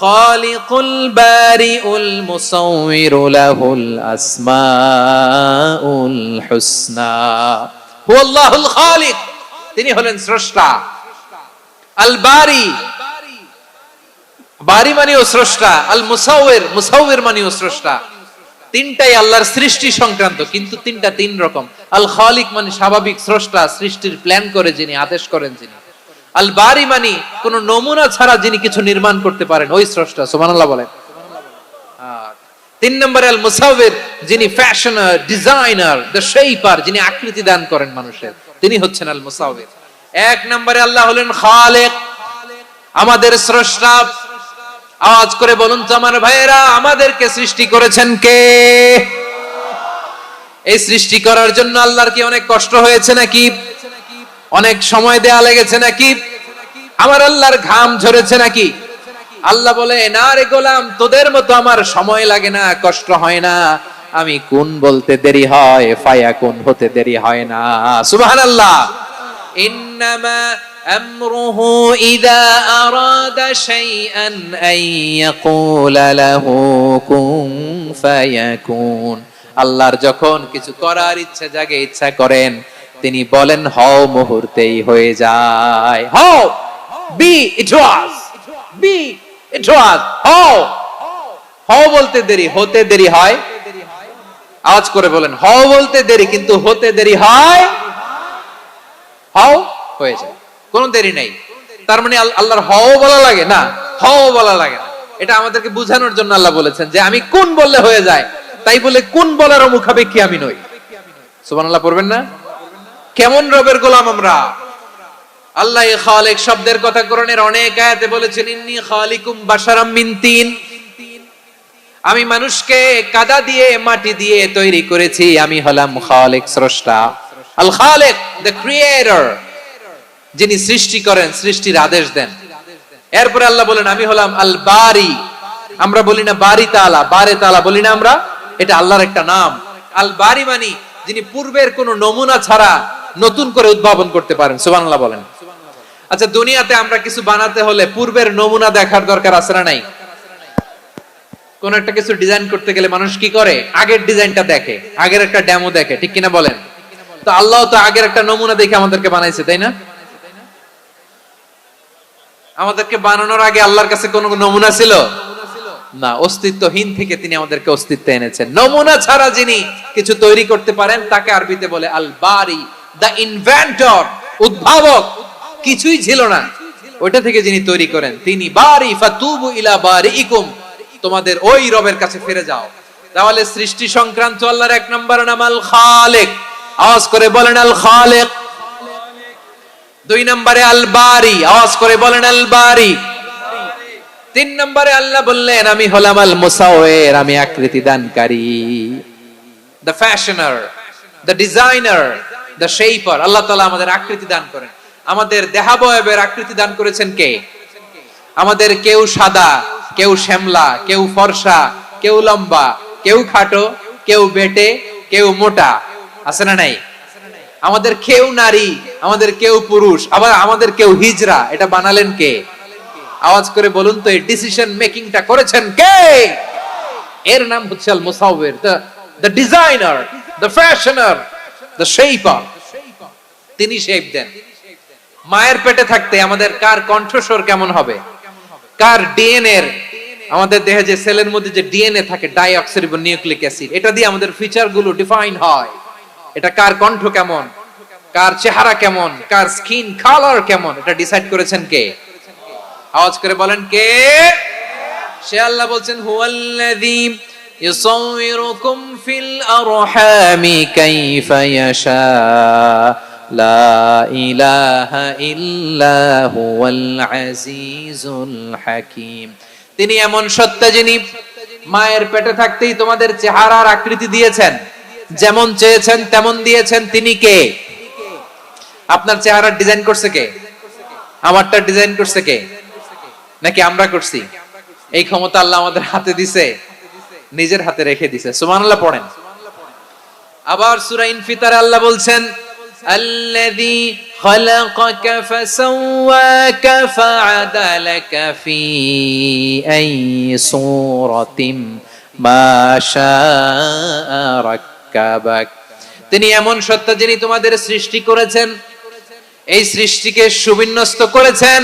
[SPEAKER 1] খালিকুল বারিউল মুসাউবিরু লাহুল আসমাউল হুসনা। হুয়াল্লাহুল খালিক, তিনি হলেন স্রষ্টা। আল বারি, বারি মানেও স্রষ্টা, আল মুসাউবির, মুসাউবির মানেও স্রষ্টা। তিনটাই আল্লাহর সৃষ্টি সংক্রান্ত, কিন্তু তিনটা তিন রকম। আল খালিক মানে স্বাভাবিক স্রষ্টা, সৃষ্টির প্ল্যান করে যিনি, আদেশ করেন যিনি। আল বারি মানে কোন নমুনা ছাড়া যিনি কিছু নির্মাণ করতে পারেন, ওই স্রষ্টা। সুবহানাল্লাহ বলেন। তিন নম্বরে আল মুসাউবির, যিনি ফ্যাশনার, ডিজাইনার, দ্য শেপার, যিনি আকৃতি দান করেন মানুষের, তিনি হচ্ছেন আল মুসাউবির। এক নম্বরে আল্লাহ হলেন খালেক, আমাদের স্রষ্টা। আওয়াজ করে বলুন তো আমার ভাইয়েরা, আমাদেরকে সৃষ্টি করেছেন কে? এই সৃষ্টি করার জন্য আল্লাহর কি অনেক কষ্ট হয়েছে নাকি? অনেক সময় দেয়া লেগেছে নাকি? আমার আল্লাহর ঘাম ঝরেছে নাকি? আল্লাহ বলে, না রে গোলাম, তোদের মতো আমার সময় লাগে না, কষ্ট হয় না। আমি কোন বলতে দেরি হয়, ফায়াকুন হতে দেরি হয় না। সুবহানাল্লাহ। ইন্নামা আমরুহু ইযা আরাদা শাইআন আন ইয়াকুলা লাহু কুন ফায়াকুন। আল্লাহর যখন কিছু করার ইচ্ছা জাগে, ইচ্ছা করেন, তিনি বলেন হও, মুহূর্তেই হয়ে যায়। হও, বি ইট ওয়াজ, বি ইট ওয়াজ। হও, হও বলতে দেরি, হতে দেরি হয়। আওয়াজ করে বলেন, হও বলতে দেরি, কিন্তু হতে দেরি হয়। হও, হয়ে যায়, কোনো দেরি নাই। তার মানে আল্লাহর হও বলা লাগে না, হও বলা লাগে না। এটা আমাদেরকে বোঝানোর জন্য আল্লাহ বলেছেন যে আমি কোন বললে হয়ে যায়, তাই বলে কোন বলার মুখাপেক্ষী আমি নই। সুবহানাল্লাহ পড়বেন না? কেমন রবের গোলাম আমরা! আল্লাহ খালিক শব্দের কথা কোরআনের অনেক আয়াতে বলেছেন, ইন্নী খালিকুম বাশারাম মিন তিন। আমি মানুষকে কাদা দিয়ে, মাটি দিয়ে তৈরি করেছি। আমি হলাম খালিক, স্রষ্টা। আল খালিক, দ্য ক্রিয়েটর, যিনি সৃষ্টি করেন, সৃষ্টির আদেশ দেন। এরপরে আল্লাহ বলেন আমি হলাম আল বারি। আমরা বলি না বারি তাআলা, বারে তাআলা বলি না আমরা, এটা আল্লাহর একটা নাম। আল বারি মানে যিনি পূর্বের কোন নমুনা ছাড়া নতুন করে উদ্ভাবন করতে পারেন। সুবহানাল্লাহ বলেন। আচ্ছা, দুনিয়াতে আমরা কিছু বানাতে হলে পূর্বের নমুনা দেখার দরকার আছে না নাই? কোন একটা কিছু ডিজাইন করতে গেলে মানুষ কি করে? আগের ডিজাইনটা দেখে, আগের একটা ডেমো দেখে, ঠিক কিনা বলেন? তো আল্লাহ তো আগের একটা নমুনা দেখে আমাদেরকে বানাইছে, তাই না? আমাদেরকে বানানোর আগে আল্লাহর কাছে কোনো নমুনা ছিল না। অস্তিত্বহীন থেকে তিনি আমাদেরকে অস্তিত্বে এনেছেন। নমুনা ছাড়া যিনি কিছু তৈরি করতে পারেন, তাকে আরবিতে বলে আল বারি, দ্য ইনভেন্টর, উদ্ভাবক। কিছুই ছিল না, ওইটা থেকে যিনি তৈরি করেন, তিনি বারি। ফাতুবু ইলা বারিইকুম, তোমাদের ওই রবের কাছে ফিরে যাও। তাহলে সৃষ্টি সংক্রান্ত আল্লাহর এক নম্বর নাম আল খালিক। আওয়াজ করে বলেন আল খালিক। দুই নম্বরে আল বারি। আওয়াজ করে বলেন আল বারি। তিন নম্বরে আল্লাহ বললেন আমি হলাম আল মুসাউবির, আমি আকৃতি দানকারী, the fashioner, the designer, the shaper. আল্লাহ তাআলা আমাদের আকৃতি দান করেন। আমাদের দেহাবয়বের আকৃতি দান করেছেন কে? আমাদের কেউ সাদা, কেউ শ্যামলা, কেউ ফর্সা, কেউ লম্বা, কেউ খাটো, কেউ বেটে, কেউ মোটা, আছে না নাই? আমাদের কেউ নারী, আমাদের কেউ পুরুষ, আবার আমাদের কেউ হিজড়া। এটা বানালেন কে? আওয়াজ করে বলুন তো, এই ডিসিশন মেকিংটা করেছেন কে? এর নাম হচ্ছে আল মুসাউবির, the designer, the fashioner, the shaper. তিনি শেপ দেন। মায়ের পেটে থাকতে আমাদের কার কণ্ঠস্বর কেমন হবে, কার ডিএনএ, আমাদের দেহে যে সেলের মধ্যে যে ডিএনএ থাকে, ডাইঅক্সিরিবো নিউক্লিক অ্যাসিড, এটা দিয়ে আমাদের ফিচার গুলো ডিফাইন হয়। এটা কার কণ্ঠ কেমন, কার চেহারা কেমন, কার স্কিন কালার কেমন, এটা ডিসাইড করেছেন কে? আওয়াজ করে বলেন কে? সে আল্লাহ বলছেন হুয়াল্লাযী ইউসাউইরুকুম ফিল আরহামি কাইফা ইয়াশা লা ইলাহা ইল্লা হুয়াল আজিজুল হাকীম। তিনি এমন সত্তা যিনি মায়ের পেটে থাকতেই তোমাদের চেহারার আকৃতি দিয়েছেন, যেমন চেয়েছেন তেমন দিয়েছেন। তিনি কে? আপনার চেহারার ডিজাইন করছে কে? আমারটা ডিজাইন করছে কে? নাকি আমরা করছি? এই ক্ষমতা আল্লাহ আমাদের হাতে দিছে, নিজের হাতে রেখে দিছে। সুবহানাল্লাহ পড়েন। আবার সূরা ইনফিতারে আল্লাহ বলছেন আল্লাযী খালাকাকা ফাসাওয়াকা ফাআদালাকা ফি আইয়ি সূরাতিন মা শাআ রাক্কাবাক। তিনি এমন সত্তা যিনি তোমাদের সৃষ্টি করেছেন, এই সৃষ্টিকে সুবিন্যস্ত করেছেন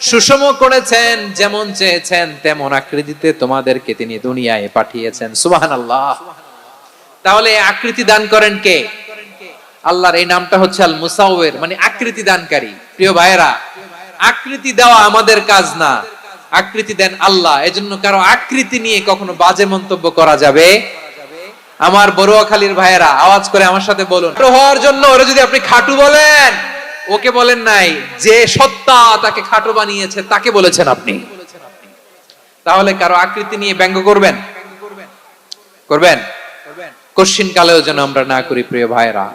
[SPEAKER 1] সুষম করেছেন, যেমন চেয়েছেন তেমন আকৃতিতে তোমাদেরকে তিনি দুনিয়ায় পাঠিয়েছেন। সুবহানাল্লাহ। তাহলে আকৃতি দান করেন কে? আল্লাহর এই নামটা হচ্ছে আল মুসাওয়ির, মানে আকৃতি দানকারী। প্রিয় ভাইয়েরা, আকৃতি দেওয়া আমাদের কাজ না, আকৃতি দেন আল্লাহ। এজন্য কারো আকৃতি নিয়ে কখনো বাজে মন্তব্য করা যাবে। আমার বড়ুয়াখালীর ভাইয়েরা আওয়াজ করে আমার সাথে বলুন, হওয়ার জন্য ওরে যদি আপনি খাটু বলেন, ওকে বলেন নাই, যে সত্তা তাকে খাটো বানিয়েছে তাকে বলেছেন আপনি। তাহলে কারো আকৃতি নিয়ে ব্যঙ্গ করবেন? করবেন? কোশ্চিন কালেও যেন আমরা না করি প্রিয় ভাইয়েরা।